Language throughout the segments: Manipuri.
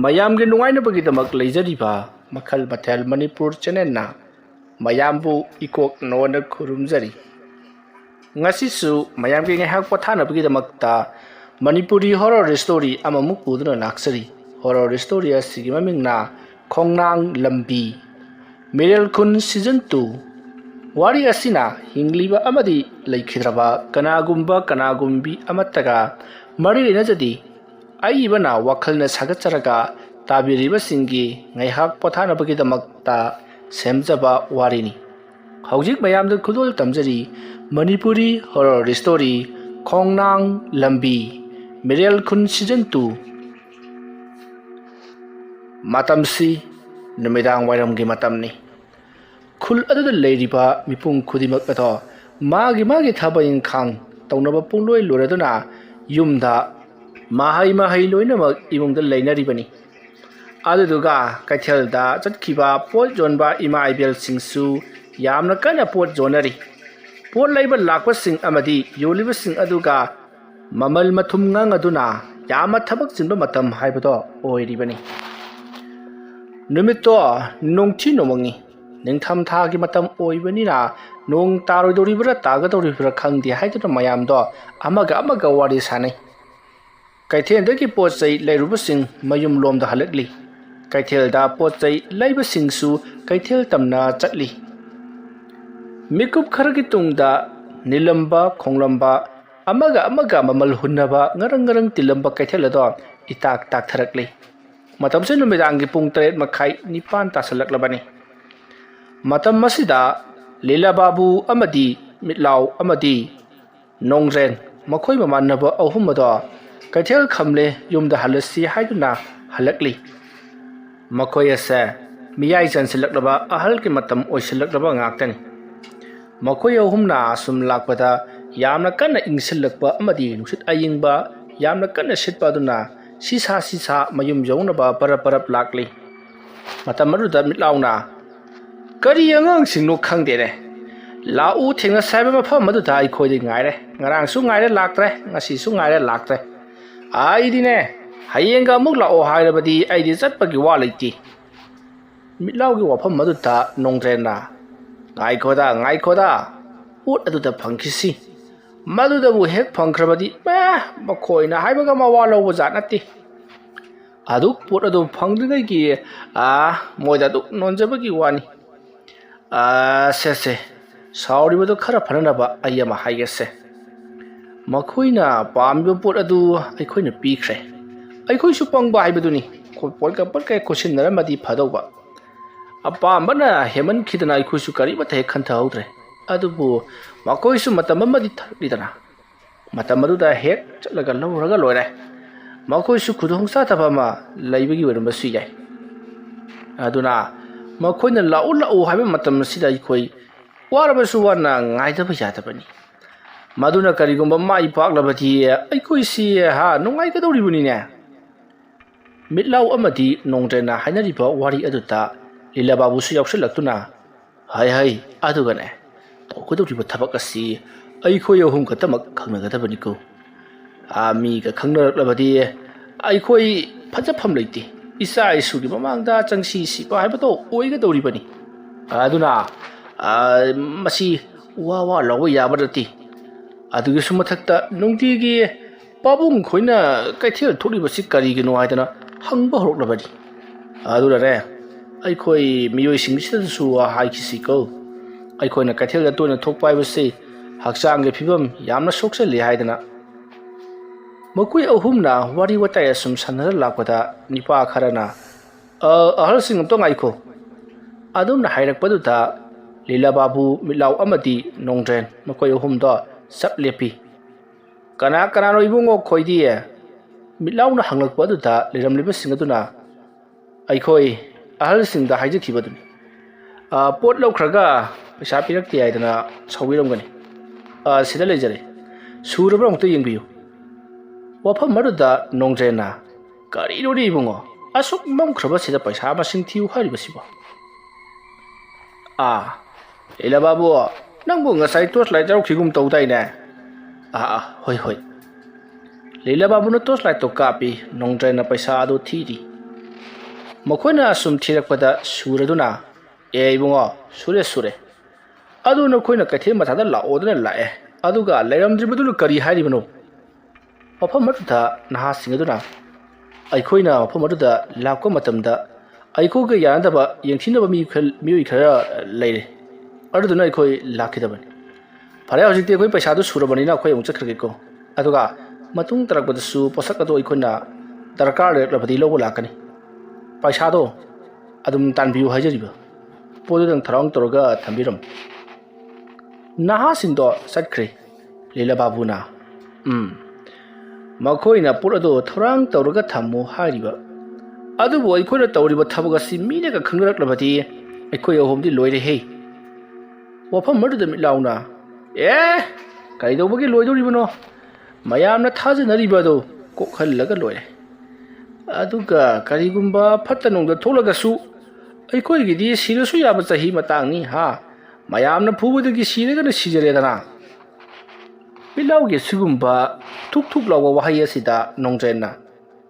ꯃꯌꯥꯝꯒꯤ ꯅꯨꯡꯉꯥꯏꯅꯕꯒꯤꯗꯃꯛ ꯂꯩꯖꯔꯤꯕ ꯃꯈꯜ ꯃꯊꯦꯜ ꯃꯅꯤꯄꯨꯔ ꯆꯦꯅꯦꯜꯅ ꯃꯌꯥꯝꯕꯨ ꯏꯀꯣꯛꯅꯣꯅ ꯈꯨꯔꯨꯝꯖꯔꯤ꯫ ꯉꯁꯤꯁꯨ ꯃꯌꯥꯝꯒꯤ ꯉꯥꯏꯍꯥꯛ ꯄꯣꯊꯥꯅꯕꯒꯤꯗꯃꯛꯇ ꯃꯅꯤꯄꯨꯔꯤ ꯍꯣꯔꯔ ꯁ꯭ꯇꯣꯔꯤ ꯑꯃꯃꯨꯛ ꯄꯨꯗꯨꯅ ꯂꯥꯛꯆꯔꯤ꯫ ꯍꯣꯔꯔ ꯁ꯭ꯇꯣꯔꯤ ꯑꯁꯤꯒꯤ ꯃꯃꯤꯡꯅ ꯈꯣꯡꯅꯥꯡ ꯂꯝꯕꯤ ꯃꯤꯔꯦꯜ ꯈꯨꯟ ꯁꯤꯖꯟ 2꯫ ꯋꯥꯔꯤ ꯑꯁꯤꯅ ꯍꯤꯡꯂꯤꯕ ꯑꯃꯗꯤ ꯂꯩꯈꯤꯗ꯭ꯔꯕ ꯀꯅꯥꯒꯨꯝꯕꯤ ꯑꯃꯠꯇꯒ ꯃꯔꯤ ꯂꯩꯅꯖꯗꯦ꯫ ꯑꯏꯕꯅ ꯋꯥꯈꯜꯅ ꯁꯥꯒꯠꯆꯔꯒ ꯇꯥꯕꯤꯔꯤꯕꯁꯤꯡꯒꯤ ꯉꯥꯏꯍꯥꯛ ꯄꯣꯊꯥꯅꯕꯒꯤꯗꯃꯛꯇ ꯁꯦꯝꯖꯕ ꯋꯥꯔꯤꯅꯤ꯫ ꯍꯧꯖꯤꯛ ꯃꯌꯥꯝꯗ ꯈꯨꯗꯣꯜ ꯇꯝꯖꯔꯤ ꯃꯅꯤꯄꯨꯔꯤ ꯍꯣꯔꯔ ꯁ꯭ꯇꯣꯔꯤ ꯈꯣꯡꯅꯥꯡ ꯂꯝꯕꯤ ꯃꯤꯔꯦꯜ ꯈꯨꯟ ꯁꯤꯖꯟ 2꯫ ꯃꯇꯝꯁꯤ ꯅꯨꯃꯤꯗꯥꯡ ꯋꯥꯏꯔꯝꯒꯤ ꯃꯇꯝꯅꯤ꯫ ꯈꯨꯜ ꯑꯗꯨꯗ ꯂꯩꯔꯤꯕ ꯃꯤꯄꯨꯝ ꯈꯨꯗꯤꯡꯃꯛ ꯑꯗꯣ ꯃꯥꯒꯤ ꯊꯕꯛ ꯏꯪꯈꯥꯡ ꯇꯧꯅꯕ ꯄꯨꯡꯂꯣꯏ ꯂꯣꯏꯔꯗꯨꯅ ꯌꯨꯝꯗ ꯃꯍꯩ ꯂꯣꯏꯅꯃꯛ ꯏꯃꯨꯡꯗ ꯂꯩꯅꯔꯤꯕꯅꯤ꯫ ꯑꯗꯨꯗꯨꯒ ꯀꯩꯊꯦꯜꯗ ꯆꯠꯈꯤꯕ ꯄꯣꯠ ꯌꯣꯟꯕ ꯏꯃꯥ ꯏꯕꯦꯜꯁꯤꯡꯁꯨ ꯌꯥꯝꯅ ꯀꯟꯅ ꯄꯣꯠ ꯌꯣꯟꯅꯔꯤ꯫ ꯄꯣꯠ ꯂꯩꯕ ꯂꯥꯛꯄꯁꯤꯡ ꯑꯃꯗꯤ ꯌꯣꯜꯂꯤꯕꯁꯤꯡ ꯑꯗꯨꯒ ꯃꯃꯜ ꯃꯊꯨꯝ ꯉꯥꯡꯅꯗꯨꯅ ꯌꯥꯝꯅ ꯊꯕꯛ ꯆꯤꯟꯕ ꯃꯇꯝ ꯍꯥꯏꯕꯗꯣ ꯑꯣꯏꯔꯤꯕꯅꯤ꯫ ꯅꯨꯃꯤꯠꯇꯣ ꯅꯣꯡꯊꯤ ꯅꯣꯡꯃꯪꯉꯤ꯫ ꯅꯤꯡꯊꯝ ꯊꯥꯒꯤ ꯃꯇꯝ ꯑꯣꯏꯕꯅꯤꯅ ꯅꯣꯡ ꯇꯥꯔꯣꯏꯗꯧꯔꯤꯕ꯭ꯔꯥ ꯇꯥꯒꯗꯧꯔꯤꯕ꯭ꯔꯥ ꯈꯪꯗꯦ ꯍꯥꯏꯗꯨꯅ ꯃꯌꯥꯝꯗꯣ ꯑꯃꯒ ꯋꯥꯔꯤ ꯁꯥꯅꯩ꯫ ꯀꯩꯊꯦꯜꯗꯒꯤ ꯄꯣꯠ ꯆꯩ ꯂꯩꯔꯨꯕꯁꯤꯡ ꯃꯌꯨꯝ ꯂꯣꯝꯗ ꯍꯜꯂꯛꯂꯤ꯫ ꯀꯩꯊꯦꯜꯗ ꯄꯣꯠ ꯆꯩ ꯂꯩꯕꯁꯤꯡꯁꯨ ꯀꯩꯊꯦꯜ ꯇꯝꯅ ꯆꯠꯂꯤ꯫ ꯃꯤꯀꯨꯞ ꯈꯔꯒꯤ ꯇꯨꯡꯗ ꯅꯤꯜꯂꯝꯕ ꯈꯣꯡꯂꯝꯕ ꯑꯃꯒ ꯃꯃꯜ ꯍꯨꯟꯅꯕ ꯉꯔꯪ ꯇꯤꯜꯂꯝꯕ ꯀꯩꯊꯦꯜ ꯑꯗꯣ ꯏꯇꯥꯛ ꯇꯥꯛꯊꯔꯛꯂꯤ꯫ ꯃꯇꯝꯁꯦ ꯅꯨꯃꯤꯗꯥꯡꯒꯤ ꯄꯨꯡ 8:30-9 ꯇꯥꯁꯜꯂꯛꯂꯕꯅꯤ꯫ ꯃꯇꯝ ꯑꯁꯤꯗ ꯂꯤꯂꯥ ꯕꯥꯕꯨ ꯑꯃꯗꯤ ꯃꯤꯠꯂꯥꯎ ꯑꯃꯗꯤ ꯅꯣꯡꯗ꯭ꯔꯦꯟ ꯃꯈꯣꯏ ꯃꯃꯥꯟꯅꯕ ꯑꯍꯨꯝ ꯑꯗꯣ ꯀꯩꯊꯦꯜ ꯈꯝꯂꯦ ꯌꯨꯝꯗ ꯍꯜꯂꯁꯤ ꯍꯥꯏꯗꯨꯅ ꯍꯜꯂꯛꯂꯤ꯫ ꯃꯈꯣꯏ ꯑꯁꯦ ꯃꯤꯌꯥꯏ ꯆꯟꯁꯤꯜꯂꯛꯂꯕ ꯑꯍꯜꯒꯤ ꯃꯇꯝ ꯑꯣꯏꯁꯤꯜꯂꯛꯂꯕ ꯉꯥꯛꯇꯅꯤ꯫ ꯃꯈꯣꯏ ꯑꯍꯨꯝꯅ ꯁꯨꯝ ꯂꯥꯛꯄꯗ ꯌꯥꯝꯅ ꯀꯟꯅ ꯏꯪꯁꯤꯜꯂꯛꯄ ꯑꯃꯗꯤ ꯅꯨꯡꯁꯤꯠ ꯑꯏꯪꯕ ꯌꯥꯝꯅ ꯀꯟꯅ ꯁꯤꯠꯄ ꯑꯗꯨꯅ ꯁꯤꯁꯥ ꯃꯌꯨꯝ ꯌꯧꯅꯕ ꯄꯔꯞ ꯂꯥꯛꯂꯤ꯫ ꯃꯇꯝ ꯑꯗꯨꯗ ꯃꯤꯠꯂꯥꯎꯅ "ꯀꯔꯤ ꯑꯉꯥꯡꯁꯤꯡꯅꯣ ꯈꯪꯗꯦꯅꯦ, ꯂꯥꯛꯎ ꯊꯦꯡꯅꯁꯦ ꯍꯥꯏꯕ ꯃꯐꯝ ꯑꯗꯨꯗ ꯑꯩꯈꯣꯏꯗꯤ ꯉꯥꯏꯔꯦ, ꯉꯔꯥꯡꯁꯨ ꯉꯥꯏꯔꯦ ꯂꯥꯛꯇ꯭ꯔꯦ, ꯉꯁꯤꯁꯨ ꯉꯥꯏꯔꯦ ꯂꯥꯛꯇ꯭ꯔꯦ, ꯑꯩꯗꯤꯅꯦ ꯍꯌꯦꯡꯒ ꯑꯃꯨꯛ ꯂꯥꯛꯑꯣ ꯍꯥꯏꯔꯕꯗꯤ ꯑꯩꯗꯤ ꯆꯠꯄꯒꯤ ꯋꯥ ꯂꯩꯇꯦ." ꯃꯤꯠꯂꯥꯎꯒꯤ ꯋꯥꯐꯝ ꯑꯗꯨꯗ ꯅꯣꯡꯗ꯭ꯔꯦꯟꯅ "ꯉꯥꯏꯈꯣꯗ ꯄꯣꯠ ꯑꯗꯨꯗ ꯐꯪꯈꯤꯁꯤ, ꯃꯗꯨꯗꯕꯨ ꯍꯦꯛ ꯐꯪꯈ꯭ꯔꯕꯗꯤ ꯃꯈꯣꯏꯅ ꯍꯥꯏꯕꯒ ꯃꯋꯥ ꯂꯧꯕ ꯖꯥꯠ ꯅꯠꯇꯦ. ꯑꯗꯨꯛ ꯄꯣꯠ ꯑꯗꯨ ꯐꯪꯗ꯭ꯔꯤꯉꯩꯒꯤ ꯃꯣꯏꯗ ꯑꯗꯨꯛ ꯅꯣꯟꯖꯕꯒꯤ ꯋꯥꯅꯤ. ꯁꯦ ꯁꯥꯎꯔꯤꯕꯗꯨ ꯈꯔ ꯐꯅꯅꯕ ꯑꯩ ꯑꯃ ꯍꯥꯏꯒꯦꯁꯦ. ꯃꯈꯣꯏꯅ ꯄꯥꯝꯃꯤꯕ ꯄꯣꯠ ꯑꯗꯨ ꯑꯩꯈꯣꯏꯅ ꯄꯤꯈ꯭ꯔꯦ. ꯑꯩꯈꯣꯏꯁꯨ ꯄꯪꯕ ꯍꯥꯏꯕꯗꯨꯅꯤ. ꯄꯣꯠꯀ ꯈꯣꯠꯁꯤꯟꯅꯔꯝꯃꯗꯤ ꯐꯗꯧꯕ. ꯑꯄꯥꯝꯕꯅ ꯍꯦꯃꯟꯈꯤꯗꯅ ꯑꯩꯈꯣꯏꯁꯨ ꯀꯔꯤꯃꯠꯇ ꯍꯦꯛ ꯈꯟꯊꯍꯧꯗ꯭ꯔꯦ. ꯑꯗꯨꯕꯨ ꯃꯈꯣꯏꯁꯨ ꯃꯇꯝ ꯑꯃꯗꯤ ꯊꯛꯂꯤꯗꯅ. ꯃꯇꯝ ꯑꯗꯨꯗ ꯍꯦꯛ ꯆꯠꯂꯒ ꯂꯧꯔꯒ ꯂꯣꯏꯔꯦ. ꯃꯈꯣꯏꯁꯨ ꯈꯨꯗꯣꯡꯆꯥꯗꯕ ꯑꯃ ꯂꯩꯕꯒꯤ ꯑꯣꯏꯔꯝꯕꯁꯨ ꯌꯥꯏ. ꯑꯗꯨꯅ ꯃꯈꯣꯏꯅ ꯂꯥꯛꯎ ꯍꯥꯏꯕ ꯃꯇꯝ ꯑꯁꯤꯗ ꯑꯩꯈꯣꯏ ꯋꯥꯔꯕꯁꯨ ꯋꯥꯅ ꯉꯥꯏꯗꯕ ꯌꯥꯗꯕꯅꯤ. ꯃꯗꯨꯅ ꯀꯔꯤꯒꯨꯝꯕ ꯃꯥꯏ ꯄꯥꯛꯂꯕꯗꯤ ꯑꯩꯈꯣꯏꯁꯤ ꯅꯨꯡꯉꯥꯏꯒꯗꯧꯔꯤꯕꯅꯤꯅꯦ." ꯃꯤꯠꯂꯥꯎ ꯑꯃꯗꯤ ꯅꯣꯡꯗ꯭ꯔꯦꯟꯅ ꯍꯥꯏꯅꯔꯤꯕ ꯋꯥꯔꯤ ꯑꯗꯨꯗ ꯂꯤꯂꯥ ꯕꯥꯕꯨꯁꯨ ꯌꯥꯎꯁꯤꯜꯂꯛꯇꯨꯅ "ꯍꯩ ꯑꯗꯨꯒꯅꯦ, ꯇꯧꯒꯗꯧꯔꯤꯕ ꯊꯕꯛ ꯑꯁꯤ ꯑꯩꯈꯣꯏ ꯑꯍꯨꯝ ꯈꯛꯇꯃꯛ ꯈꯪꯅꯒꯗꯕꯅꯤꯀꯣ. ꯃꯤꯒ ꯈꯪꯅꯔꯛꯂꯕꯗꯤ ꯑꯩꯈꯣই ꯐꯖꯐꯝ ꯂꯩꯇꯦ. ꯏꯆꯥ ꯏꯁꯨꯒꯤ ꯃꯃꯥꯡꯗ ꯆꯪꯁꯤ ꯁꯤꯕ ꯍꯥꯏꯕꯗꯣ ꯑꯣꯏꯒꯗꯧꯔꯤꯕꯅꯤ. ꯑꯗꯨꯅ ꯃꯁꯤ ꯋꯥ ꯂꯥꯎꯕ ꯌꯥꯕ ꯅꯠꯇꯦ. ꯑꯗꯨꯒꯤꯁꯨ ꯃꯊꯛꯇ ꯅꯨꯡꯇꯤꯒꯤ ꯄꯥꯕꯨꯡ ꯈꯣꯏꯅ ꯀꯩꯊꯦꯜ ꯊꯣꯛꯂꯤꯕꯁꯤ ꯀꯔꯤꯒꯤꯅꯣ ꯍꯥꯏꯗꯅ ꯍꯪꯕ ꯍꯧꯔꯛꯂꯕꯅꯤ. ꯑꯗꯨꯅꯅꯦ ꯑꯩꯈꯣꯏ ꯃꯤꯑꯣꯏꯁꯤꯡꯁꯤꯗꯁꯨ ꯍꯥꯏꯈꯤꯁꯤꯀꯣ. ꯑꯩꯈꯣꯏꯅ ꯀꯩꯊꯦꯜꯗ ꯇꯣꯏꯅ ꯊꯣꯛꯄ ꯍꯥꯏꯕꯁꯤ ꯍꯛꯆꯥꯡꯒꯤ ꯐꯤꯕꯝ ꯌꯥꯝꯅ ꯁꯣꯛꯆꯜꯂꯤ ꯍꯥꯏꯗꯅ." ꯃꯈꯣꯏ ꯑꯍꯨꯝꯅ ꯋꯥꯔꯤ ꯋꯥꯇꯥꯏ ꯑꯁꯨꯝ ꯁꯥꯟꯅꯔ ꯂꯥꯛꯄꯗ ꯅꯤꯄꯥ ꯈꯔꯅ "ꯑꯍꯜꯁꯤꯡ ꯑꯝꯇ ꯉꯥꯏꯈꯣ." ꯑꯗꯨꯝꯅ ꯍꯥꯏꯔꯛꯄꯗꯨꯗ ꯂꯤꯂꯥ ꯕꯥꯕꯨ, ꯃꯤꯠꯂꯥꯎ ꯑꯃꯗꯤ ꯅꯣꯡꯗ꯭ꯔꯦꯟ ꯃꯈꯣꯏ ꯑꯍꯨꯝꯗꯣ ꯆꯞ ꯂꯦꯞꯄꯤ꯫ "ꯀꯅꯥꯅꯣ ꯏꯕꯨꯡꯉꯣ ꯈꯣꯏꯗꯤ?" ꯃꯤꯠꯂꯥꯎꯅ ꯍꯪꯂꯛꯄ ꯑꯗꯨꯗ ꯂꯩꯔꯝꯂꯤꯕꯁꯤꯡ ꯑꯗꯨꯅ "ꯑꯩꯈꯣꯏ ꯑꯍꯜꯁꯤꯡꯗ ꯍꯥꯏꯖꯈꯤꯕꯗꯨꯅꯤ. ꯄꯣꯠ ꯂꯧꯈ꯭ꯔꯒ ꯄꯩꯁꯥ ꯄꯤꯔꯛꯇꯦ ꯍꯥꯏꯗꯅ ꯁꯥꯎꯕꯤꯔꯝꯒꯅꯤ. ꯁꯤꯗ ꯂꯩꯖꯔꯦ, ꯁꯨꯔꯕ꯭ꯔꯥ ꯑꯃꯨꯛꯇ ꯌꯦꯡꯕꯤꯌꯨ." ꯋꯥꯐꯝ ꯑꯗꯨꯗ ꯅꯣꯡꯗ꯭ꯔꯦꯟꯅ "ꯀꯔꯤꯅꯣꯅꯦ ꯏꯕꯨꯡꯉꯣ, ꯑꯁꯨꯛ ꯃꯝꯈ꯭ꯔꯕꯁꯤꯗ ꯄꯩꯁꯥ ꯃꯁꯤꯡ ꯊꯤꯌꯨ ꯍꯥꯏꯔꯤꯕꯁꯤꯕꯣ?" "ꯂꯤꯂꯥ ꯕꯥꯕꯨ, ꯅꯪꯕꯨ ꯉꯁꯥꯏ ꯇꯣꯔꯆ ꯂꯥꯏꯠ ꯌꯥꯎꯔꯛꯈꯤꯒꯨꯝ ꯇꯧꯗꯥꯏꯅꯦ?" ꯍꯣꯏ." ꯂꯤꯂꯥ ꯕꯥꯕꯨꯅ ꯇꯣꯔꯆ ꯂꯥꯏꯠꯇꯣ ꯀꯥꯞꯄꯤ. ꯅꯣꯡꯗ꯭ꯔꯦꯟꯅ ꯄꯩꯁꯥ ꯑꯗꯨ ꯊꯤꯔꯤ. ꯃꯈꯣꯏꯅ ꯑꯁꯨꯝ ꯊꯤꯔꯛꯄꯗ ꯁꯨꯔꯗꯨꯅ ꯑꯦ ꯏꯕꯨꯡꯉꯣ ꯁꯨꯔꯦ ꯑꯗꯨ ꯅꯈꯣꯏꯅ ꯀꯩꯊꯦꯜ ꯃꯊꯛꯇ ꯂꯥꯛꯑꯣꯗꯨꯅ ꯂꯥꯛꯑꯦ ꯑꯗꯨꯒ ꯂꯩꯔꯝꯗ꯭ꯔꯤꯕꯗꯨꯅ ꯀꯔꯤ ꯍꯥꯏꯔꯤꯕꯅꯣ ꯃꯐꯝ ꯑꯗꯨꯗ ꯅꯍꯥꯁꯤꯡ ꯑꯗꯨꯅ ꯑꯩꯈꯣꯏꯅ ꯃꯐꯝ ꯑꯗꯨꯗ ꯂꯥꯛꯄ ꯃꯇꯝꯗ ꯑꯩꯈꯣꯏꯒ ꯌꯥꯅꯗꯕ ꯌꯦꯡꯊꯤꯅꯕ ꯃꯤꯑꯣꯏ ꯈꯔ ꯂꯩꯔꯦ ꯑꯗꯨꯗꯨꯅ ꯑꯩꯈꯣꯏ ꯂꯥꯛꯈꯤꯗꯕꯅꯤ ꯐꯔꯦ ꯍꯧꯖꯤꯛꯇꯤ ꯑꯩꯈꯣꯏ ꯄꯩꯁꯥꯗꯨ ꯁꯨꯔꯕꯅꯤꯅ ꯑꯩꯈꯣꯏ ꯑꯃꯨꯛ ꯆꯠꯈ꯭ꯔꯒꯦꯀꯣ ꯑꯗꯨꯒ ꯃꯇꯨꯡ ꯇꯥꯔꯛꯄꯗꯁꯨ ꯄꯣꯠꯁꯛ ꯑꯗꯨ ꯑꯩꯈꯣꯏꯅ ꯗꯔꯀꯥꯔ ꯂꯩꯔꯛꯂꯕꯗꯤ ꯂꯧꯕ ꯂꯥꯛꯀꯅꯤ ꯄꯩꯁꯥꯗꯣ ꯑꯗꯨꯝ ꯇꯥꯟꯕꯤꯌꯨ ꯍꯥꯏꯖꯔꯤꯕ ꯄꯣꯠꯇꯨꯗꯪ ꯊꯧꯔꯥꯡ ꯇꯧꯔꯒ ꯊꯝꯕꯤꯔꯝꯃꯨ ꯅꯍꯥꯁꯤꯡꯗꯣ ꯆꯠꯈ꯭ꯔꯦ ꯂꯤꯂꯥ ꯕꯥꯕꯨꯅ ꯃꯈꯣꯏꯅ ꯄꯣꯠ ꯑꯗꯨ ꯊꯧꯔꯥꯡ ꯇꯧꯔꯒ ꯊꯝꯃꯨ ꯍꯥꯏꯔꯤꯕ ꯑꯗꯨꯕꯨ ꯑꯩꯈꯣꯏꯅ ꯇꯧꯔꯤꯕ ꯊꯕꯛ ꯑꯁꯤ ꯃꯤꯅꯒ ꯈꯪꯅꯔꯛꯂꯕꯗꯤ ꯑꯩꯈꯣꯏ ꯑꯍꯨꯝꯗꯤ ꯂꯣꯏꯔꯦꯍꯦ ꯋꯥꯐꯝ ꯑꯗꯨꯗ ꯃꯤꯠ ꯂꯥꯎꯅ ꯀꯩꯗꯧꯕꯒꯤ ꯂꯣꯏꯗꯧꯔꯤꯕꯅꯣ ꯃꯌꯥꯝꯅ ꯊꯥꯖꯅꯔꯤꯕ ꯑꯗꯨ ꯀꯣꯛꯍꯜꯂꯒ ꯂꯣꯏꯔꯦ ꯑꯗꯨꯒ ꯀꯔꯤꯒꯨꯝꯕ ꯐꯠꯇ ꯅꯨꯡꯗ ꯊꯣꯛꯂꯒꯁꯨ ꯑꯩꯈꯣꯏꯒꯤꯗꯤ ꯁꯤꯔꯁꯨ ꯌꯥꯕ ꯆꯍꯤ ꯃꯇꯥꯡꯅꯤ ꯃꯌꯥꯝꯅ ꯐꯨꯕꯗꯒꯤ ꯁꯤꯔꯒꯅ ꯁꯤꯖꯔꯦꯗꯅ ꯃꯤꯠꯂꯥꯎꯒꯤ ꯑꯁꯤꯒꯨꯝꯕ ꯊꯨꯛ ꯊꯨꯛ ꯂꯥꯎꯕ ꯋꯥꯍꯩ ꯑꯁꯤꯗ ꯅꯣꯡꯖꯦꯟꯅ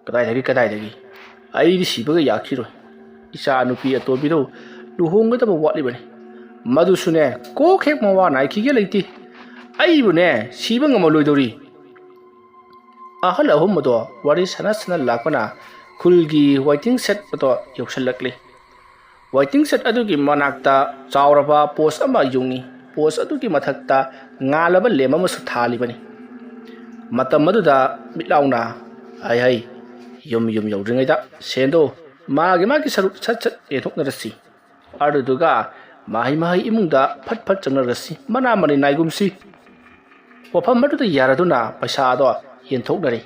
ꯀꯗꯥꯏꯗꯒꯤ ꯑꯩꯗꯤ ꯁꯤꯕꯒ ꯌꯥꯈꯤꯔꯣꯏ ꯏꯆꯥ ꯅꯨꯄꯤ ꯑꯇꯣꯝꯕꯤꯗꯨ ꯂꯨꯍꯣꯡꯒꯗꯕ ꯋꯥꯠꯂꯤꯕꯅꯤ ꯃꯗꯨꯁꯨꯅꯦ ꯀꯣꯛ ꯍꯦꯛ ꯃꯋꯥ ꯅꯥꯏꯈꯤꯒꯦ ꯂꯩꯇꯦ ꯑꯩꯕꯨꯅꯦ ꯁꯤꯕ ꯉꯝꯃꯂꯣꯏꯗꯧꯔꯤ ꯑꯍꯜ ꯑꯍꯨꯝ ꯑꯗꯣ ꯋꯥꯔꯤ ꯁꯥꯟꯅ ꯂꯥꯛꯄꯅ ꯈꯨꯜꯒꯤ ꯋꯥꯏꯇꯤꯡ ꯁꯦꯠ ꯑꯗꯣ ꯌꯧꯁꯜꯂꯛꯂꯤ ꯋꯥꯏꯇꯤꯡ ꯁꯦꯠ ꯑꯗꯨꯒꯤ ꯃꯅꯥꯛꯇ ꯆꯥꯎꯔꯕ ꯄꯣꯁ ꯑꯃ ꯌꯨꯡꯏ ꯄꯣꯁ ꯑꯗꯨꯒꯤ ꯃꯊꯛꯇ ꯉꯥꯜꯂꯕ ꯂꯦꯝ ꯑꯃꯁꯨ ꯊꯥꯜꯂꯤꯕꯅꯤ ꯃꯇꯝ ꯑꯗꯨꯗ ꯃꯤꯠꯂꯥꯎꯅ ꯍꯩ ꯌꯨꯝ ꯌꯧꯗ꯭ꯔꯤꯉꯩꯗ ꯁꯦꯟꯗꯣ ꯃꯥꯒꯤ ꯁꯔꯨꯛ ꯁꯠ ꯌꯦꯟꯊꯣꯛꯅꯔꯁꯤ ꯑꯗꯨꯗꯨꯒ ꯃꯍꯩ ꯏꯃꯨꯡꯗ ꯐꯠ ꯆꯪꯅꯔꯁꯤ ꯃꯅꯥ ꯃꯅꯤ ꯅꯥꯏꯒꯨꯝꯁꯤ ꯋꯥꯐꯝ ꯑꯗꯨꯗ ꯌꯥꯔꯗꯨꯅ ꯄꯩꯁꯥꯗꯣ ꯌꯦꯟꯊꯣꯛꯅꯔꯤ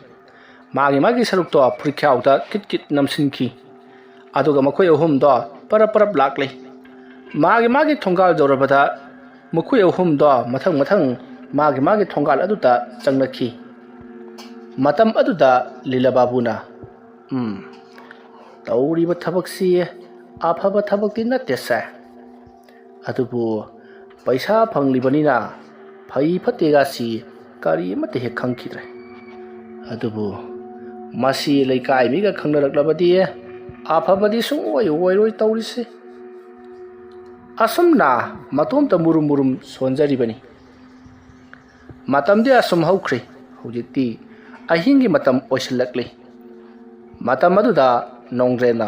ꯃꯥꯒꯤ ꯁꯔꯨꯛꯇꯣ ꯐꯨꯔꯤꯠꯈꯥꯎꯗ ꯀꯤꯠ ꯅꯝꯁꯤꯟꯈꯤ ꯑꯗꯨꯒ ꯃꯈꯣꯏ ꯑꯍꯨꯝꯗꯣ ꯄꯔꯞ ꯂꯥꯛꯂꯤ ꯃꯥꯒꯤ ꯊꯣꯡꯒꯥꯜ ꯌꯧꯔꯕꯗ ꯃꯈꯣꯏ ꯑꯍꯨꯝꯗꯣ ꯃꯊꯪ ꯃꯥꯒꯤ ꯊꯣꯡꯒꯥꯜ ꯑꯗꯨꯗ ꯆꯪꯂꯛꯈꯤ ꯃꯇꯝ ꯑꯗꯨꯗ ꯂꯤꯂꯥ ꯕꯥꯕꯨꯅ ꯇꯧꯔꯤꯕ ꯊꯕꯛꯁꯤ ꯑꯐꯕ ꯊꯕꯛꯇꯤ ꯅꯠꯇꯦ ꯁꯥꯔ ꯑꯗꯨꯕꯨ ꯄꯩꯁꯥ ꯐꯪꯂꯤꯕꯅꯤꯅ ꯐꯩ ꯐꯠꯇꯦꯒꯁꯤ ꯀꯔꯤ ꯑꯃꯠꯇ ꯍꯦꯛ ꯈꯪꯈꯤꯗ꯭ꯔꯦ ꯑꯗꯨꯕꯨ ꯃꯁꯤ ꯂꯩꯀꯥꯏ ꯃꯤꯒ ꯈꯪꯅꯔꯛꯂꯕꯗꯤ ꯑꯐꯕꯗꯤ ꯁꯨꯡꯑꯣꯏ ꯑꯣꯏꯔꯣꯏ ꯇꯧꯔꯤꯁꯤ ꯑꯁꯨꯝꯅ ꯃꯇꯣꯝꯇ ꯃꯨꯔꯨꯝ ꯁꯣꯟꯖꯔꯤꯕꯅꯤ ꯃꯇꯝꯗꯤ ꯑꯁꯨꯝ ꯍꯧꯈ꯭ꯔꯦ ꯍꯧꯖꯤꯛꯇꯤ ꯑꯍꯤꯡꯒꯤ ꯃꯇꯝ ꯑꯣꯏꯁꯤꯜꯂꯛꯂꯤ ꯃꯇꯝ ꯑꯗꯨꯗ ꯅꯣꯡꯖꯦꯟꯅ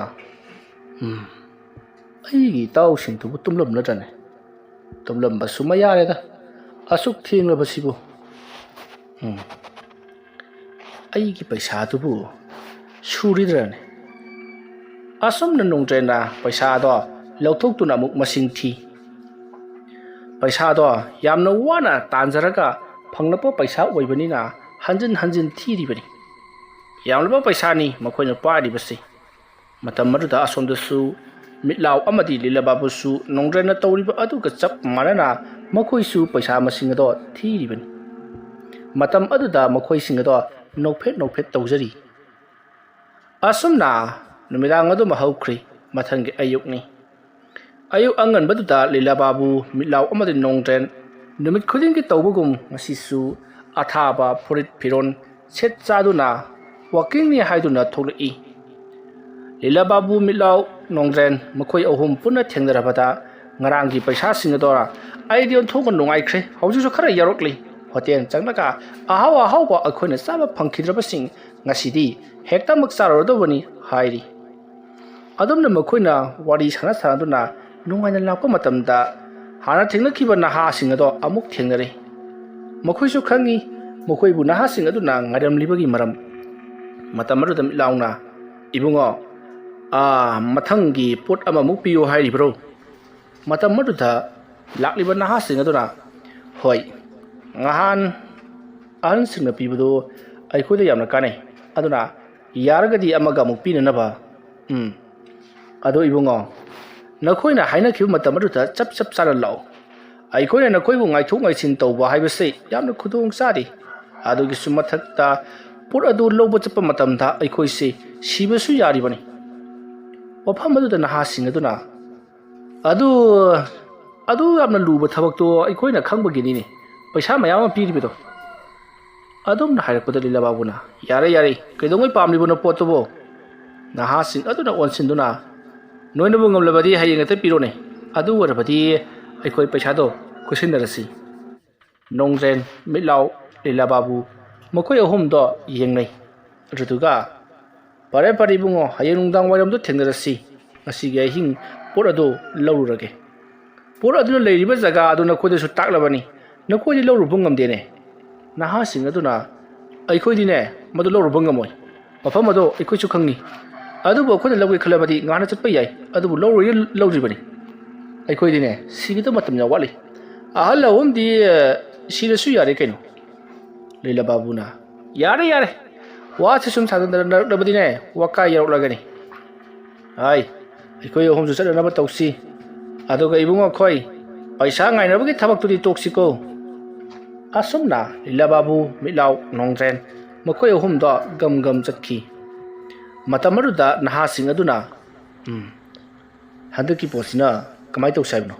ꯑꯩꯒꯤ ꯏꯇꯥꯎꯁꯤꯡꯗꯨꯕꯨ ꯇꯨꯝꯂꯝꯅꯗ꯭ꯔꯅꯦ ꯇꯨꯝꯂꯝꯕꯁꯨ ꯃꯌꯥꯔꯦꯗ ꯑꯁꯨꯛ ꯊꯦꯡꯂꯕꯁꯤꯕꯨ ꯑꯩꯒꯤ ꯄꯩꯁꯥꯗꯨꯕꯨ ꯁꯨꯔꯤꯗ꯭ꯔꯅꯦ ꯑꯁꯨꯝꯅ ꯅꯣꯡꯖꯦꯟꯅ ꯄꯩꯁꯥꯗꯣ ꯂꯧꯊꯣꯛꯇꯨꯅ ꯑꯃꯨꯛ ꯃꯁꯤꯡ ꯊꯤ ꯄꯩꯁꯥꯗꯣ ꯌꯥꯝꯅ ꯋꯥꯅ ꯇꯥꯟꯖꯔꯒ ꯐꯪꯂꯛꯄ ꯄꯩꯁꯥ ꯑꯣꯏꯕꯅꯤꯅ ꯍꯟꯖꯤꯟ ꯊꯤꯔꯤꯕꯅꯤ ꯌꯥꯝꯂꯕ ꯄꯩꯁꯥꯅꯤ ꯃꯈꯣꯏꯅ ꯄꯥꯏꯔꯤꯕꯁꯤ ꯃꯇꯝ ꯑꯗꯨꯗ ꯑꯁꯣꯝꯗꯁꯨ ꯃꯤꯠꯂꯥꯎ ꯑꯃꯗꯤ ꯂꯤꯂꯥ ꯕꯥꯕꯨꯁꯨ ꯅꯣꯡꯖꯦꯟꯅ ꯇꯧꯔꯤꯕ ꯑꯗꯨꯒ ꯆꯞ ꯃꯥꯟꯅꯅ ꯃꯈꯣꯏꯁꯨ ꯄꯩꯁꯥ ꯃꯁꯤꯡ ꯑꯗꯣ ꯊꯤꯔꯤꯕꯅꯤ ꯃꯇꯝ ꯑꯗꯨꯗ ꯃꯈꯣꯏꯁꯤꯡ ꯑꯗꯣ ꯅꯣꯛꯐꯦꯠ ꯇꯧꯖꯔꯤ ꯑꯁꯨꯝꯅ ꯅꯨꯃꯤꯗꯥꯡ ꯑꯗꯨꯃ ꯍꯧꯈ꯭ꯔꯤ ꯃꯊꯪꯒꯤ ꯑꯌꯨꯛꯅꯤ ꯑꯌꯨꯛ ꯑꯉꯟꯕꯗꯨꯗ ꯂꯤꯂꯥ ꯕꯥꯕꯨ ꯃꯤꯠꯂꯥꯎ ꯑꯃꯗꯤ ꯅꯣꯡꯖꯦꯟ ꯅꯨꯃꯤꯠ ꯈꯨꯗꯤꯡꯒꯤ ꯇꯧꯕꯒꯨꯝ ꯉꯁꯤꯁꯨ ꯑꯊꯥꯕ ꯐꯨꯔꯤꯠ ꯐꯤꯔꯣꯟ ꯁꯦꯠ ꯆꯥꯗꯨꯅ ꯋꯥꯛꯀꯤꯡꯅꯤ ꯍꯥꯏꯗꯨꯅ ꯊꯣꯛꯂꯛꯏ ꯂꯤꯂꯥ ꯕꯥꯕꯨ ꯃꯤꯠꯂꯥꯎ ꯅꯣꯡꯖꯦꯟ ꯃꯈꯣꯏ ꯑꯍꯨꯝ ꯄꯨꯟꯅ ꯊꯦꯡꯅꯔꯕꯗ ꯉꯔꯥꯡꯒꯤ ꯄꯩꯁꯥꯁꯤꯡ ꯑꯗꯣ ꯑꯩꯗꯤ ꯑꯣꯟꯊꯣꯛꯅ ꯅꯨꯡꯉꯥꯏꯈ꯭ꯔꯦ ꯍꯧꯖꯤꯛꯁꯨ ꯈꯔ ꯌꯥꯎꯔꯛꯂꯤ ꯍꯣꯇꯦꯜ ꯆꯪꯂꯒ ꯑꯍꯥꯎꯕ ꯑꯩꯈꯣꯏꯅ ꯆꯥꯕ ꯐꯪꯈꯤꯗ꯭ꯔꯕꯁꯤꯡ ꯉꯁꯤꯗꯤ ꯍꯦꯛꯇꯃꯛ ꯆꯥꯔꯨꯔꯗꯧꯕꯅꯤ ꯍꯥꯏꯔꯤ ꯑꯗꯨꯝꯅ ꯃꯈꯣꯏꯅ ꯋꯥꯔꯤ ꯁꯥꯟꯅꯗꯨꯅ ꯅꯨꯡꯉꯥꯏꯅ ꯂꯥꯛꯄ ꯃꯇꯝꯗ ꯍꯥꯟꯅ ꯊꯦꯡꯅꯈꯤꯕ ꯅꯍꯥꯁꯤꯡ ꯑꯗꯣ ꯑꯃꯨꯛ ꯊꯦꯡꯅꯔꯤ ꯃꯈꯣꯏꯁꯨ ꯈꯪꯉꯤ ꯃꯈꯣꯏꯕꯨ ꯅꯍꯥꯁꯤꯡ ꯑꯗꯨꯅ ꯉꯥꯏꯔꯝꯂꯤꯕꯒꯤ ꯃꯔꯝ ꯃꯇꯝ ꯑꯗꯨꯗ ꯃꯤꯠꯂꯥꯎꯅ ꯏꯕꯨꯡꯉꯣ ꯃꯊꯪꯒꯤ ꯄꯣꯠ ꯑꯃꯃꯨꯛ ꯄꯤꯌꯨ ꯍꯥꯏꯔꯤꯕ꯭ꯔꯣ ꯃꯇꯝ ꯑꯗꯨꯗ ꯂꯥꯛꯂꯤꯕ ꯅꯍꯥꯁꯤꯡ ꯑꯗꯨꯅ ꯍꯣꯏ ꯉꯍꯥꯟ ꯑꯍꯟꯁꯤꯡꯅ ꯄꯤꯕꯗꯨ ꯑꯩꯈꯣꯏꯗ ꯌꯥꯝꯅ ꯀꯥꯟꯅꯩ ꯑꯗꯨꯅ ꯌꯥꯔꯒꯗꯤ ꯑꯃꯒ ꯑꯃꯨꯛ ꯄꯤꯅꯅꯕ ꯑꯗꯣ ꯏꯕꯨꯡꯉꯣ ꯅꯈꯣꯏꯅ ꯍꯥꯏꯅꯈꯤꯕ ꯃꯇꯝ ꯑꯗꯨꯗ ꯆꯞ ꯆꯥꯅ ꯂꯥꯛꯑꯣ ꯑꯩꯈꯣꯏꯅ ꯅꯈꯣꯏꯕꯨ ꯉꯥꯏꯊꯣꯛ ꯉꯥꯏꯁꯤꯟ ꯇꯧꯕ ꯍꯥꯏꯕꯁꯤ ꯌꯥꯝꯅ ꯈꯨꯗꯣꯡ ꯆꯥꯗꯦ ꯑꯗꯨꯒꯤꯁꯨ ꯃꯊꯛꯇ ꯄꯣꯠ ꯑꯗꯨ ꯂꯧꯕ ꯆꯠꯄ ꯃꯇꯝꯗ ꯑꯩꯈꯣꯏꯁꯤ ꯁꯤꯕꯁꯨ ꯌꯥꯔꯤꯕꯅꯤ ꯋꯥꯐꯝ ꯑꯗꯨꯗ ꯅꯍꯥꯁꯤꯡ ꯑꯗꯨꯅ ꯑꯗꯨ ꯌꯥꯝꯅ ꯂꯨꯕ ꯊꯕꯛꯇꯣ ꯑꯩꯈꯣꯏꯅ ꯈꯪꯕꯒꯤꯅꯤꯅꯦ ꯄꯩꯁꯥ ꯃꯌꯥꯝ ꯑꯃ ꯄꯤꯔꯤꯕꯗꯣ ꯑꯗꯨꯝꯅ ꯍꯥꯏꯔꯛꯄꯗ ꯂꯤꯂꯥ ꯕꯥꯕꯨꯅ ꯌꯥꯔꯦ ꯀꯩꯗꯧꯉꯩ ꯄꯥꯝꯂꯤꯕꯅꯣ ꯄꯣꯠꯇꯨꯕꯣ ꯅꯍꯥꯁꯤꯡ ꯑꯗꯨꯅ ꯑꯣꯟꯁꯤꯟꯗꯨꯅ ꯅꯣꯏꯅꯕꯨ ꯉꯝꯂꯕꯗꯤ ꯍꯌꯦꯡ ꯍꯦꯛꯇ ꯄꯤꯔꯣꯅꯦ ꯑꯗꯨ ꯑꯣꯏꯔꯕꯗꯤ ꯑꯩꯈꯣꯏ ꯄꯩꯁꯥꯗꯣ ꯈꯨꯠꯁꯤꯟꯅꯔꯁꯤ ꯅꯣꯡꯖꯦꯟ ꯃꯤꯠꯂꯥꯎ ꯂꯤꯂꯥꯕꯥꯕꯨ ꯃꯈꯣꯏ ꯑꯍꯨꯝꯗꯣ ꯌꯦꯡꯅꯩ ꯑꯗꯨꯗꯨꯒ ꯐꯔꯦ ꯐꯔꯦ ꯏꯕꯨꯡꯉꯣ ꯍꯌꯦꯡ ꯅꯨꯡꯗꯥꯡ ꯋꯥꯏꯔꯝꯗꯣ ꯊꯦꯡꯅꯔꯁꯤ ꯉꯁꯤꯒꯤ ꯑꯍꯤꯡ ꯄꯣꯠ ꯑꯗꯨ ꯂꯧꯔꯨꯔꯒꯦ ꯄꯣꯠ ꯑꯗꯨꯅ ꯂꯩꯔꯤꯕ ꯖꯒꯥ ꯑꯗꯨ ꯅꯈꯣꯏꯗꯁꯨ ꯇꯥꯛꯂꯕꯅꯤ ꯅꯈꯣꯏꯗꯤ ꯂꯧꯔꯨꯕ ꯉꯝꯗꯦꯅꯦ ꯅꯍꯥꯁꯤꯡ ꯑꯗꯨꯅ ꯑꯩꯈꯣꯏꯗꯤꯅꯦ ꯃꯗꯨ ꯂꯧꯔꯨꯕ ꯉꯝꯃꯣꯏ ꯃꯐꯝ ꯑꯗꯣ ꯑꯩꯈꯣꯏꯁꯨ ꯈꯪꯅꯤ ꯑꯗꯨꯕꯨ ꯑꯩꯈꯣꯏꯅ ꯂꯧꯒꯦ ꯈꯜꯂꯕꯗꯤ ꯉꯥꯟꯅ ꯆꯠꯄ ꯌꯥꯏ ꯑꯗꯨꯕꯨ ꯂꯧꯔꯣꯏ ꯂꯧꯗ꯭ꯔꯤꯕꯅꯤ ꯑꯩꯈꯣꯏꯗꯤꯅꯦ ꯁꯤꯒꯗꯕ ꯃꯇꯝ ꯌꯥꯝ ꯋꯥꯠꯂꯤ ꯑꯍꯜ ꯑꯍꯨꯝꯗꯤ ꯁꯤꯔꯁꯨ ꯌꯥꯔꯦ ꯀꯩꯅꯣ ꯂꯤꯂꯥꯕꯥꯕꯨꯅ ꯌꯥꯔꯦ ꯌꯥꯔꯦ ꯋꯥꯁꯦ ꯁꯨꯝ ꯁꯥꯟꯅꯔꯛꯂꯕꯗꯤꯅꯦ ꯋꯥꯀꯥꯏ ꯌꯧꯔꯛꯂꯒꯅꯤ ꯍꯥꯏ ꯑꯩꯈꯣꯏ ꯑꯍꯨꯝꯁꯨ ꯆꯠꯅꯅꯕ ꯇꯧꯁꯤ ꯑꯗꯨꯒ ꯏꯕꯨꯡꯉꯣ ꯑꯩꯈꯣꯏ ꯄꯩꯁꯥ ꯉꯥꯏꯅꯕꯒꯤ ꯊꯕꯛꯇꯨꯗꯤ ꯇꯣꯛꯁꯤꯀꯣ ꯑꯁꯨꯝꯅ ꯂꯤꯂꯥꯕꯥꯕꯨ ꯃꯤꯠꯂꯥꯎ ꯅꯣꯡꯖꯦꯟ ꯃꯈꯣꯏ ꯑꯍꯨꯝꯗꯣ ꯒꯝ ꯒꯝ ꯆꯠꯈꯤ ꯃꯇꯝ ꯑꯗꯨꯗ ꯅꯍꯥꯁꯤꯡ ꯑꯗꯨꯅ ꯍꯟꯗꯛꯀꯤ ꯄꯣꯠꯁꯤꯅ ꯀꯃꯥꯏꯅ ꯇꯧꯁꯤ ꯍꯥꯏꯕꯅꯣ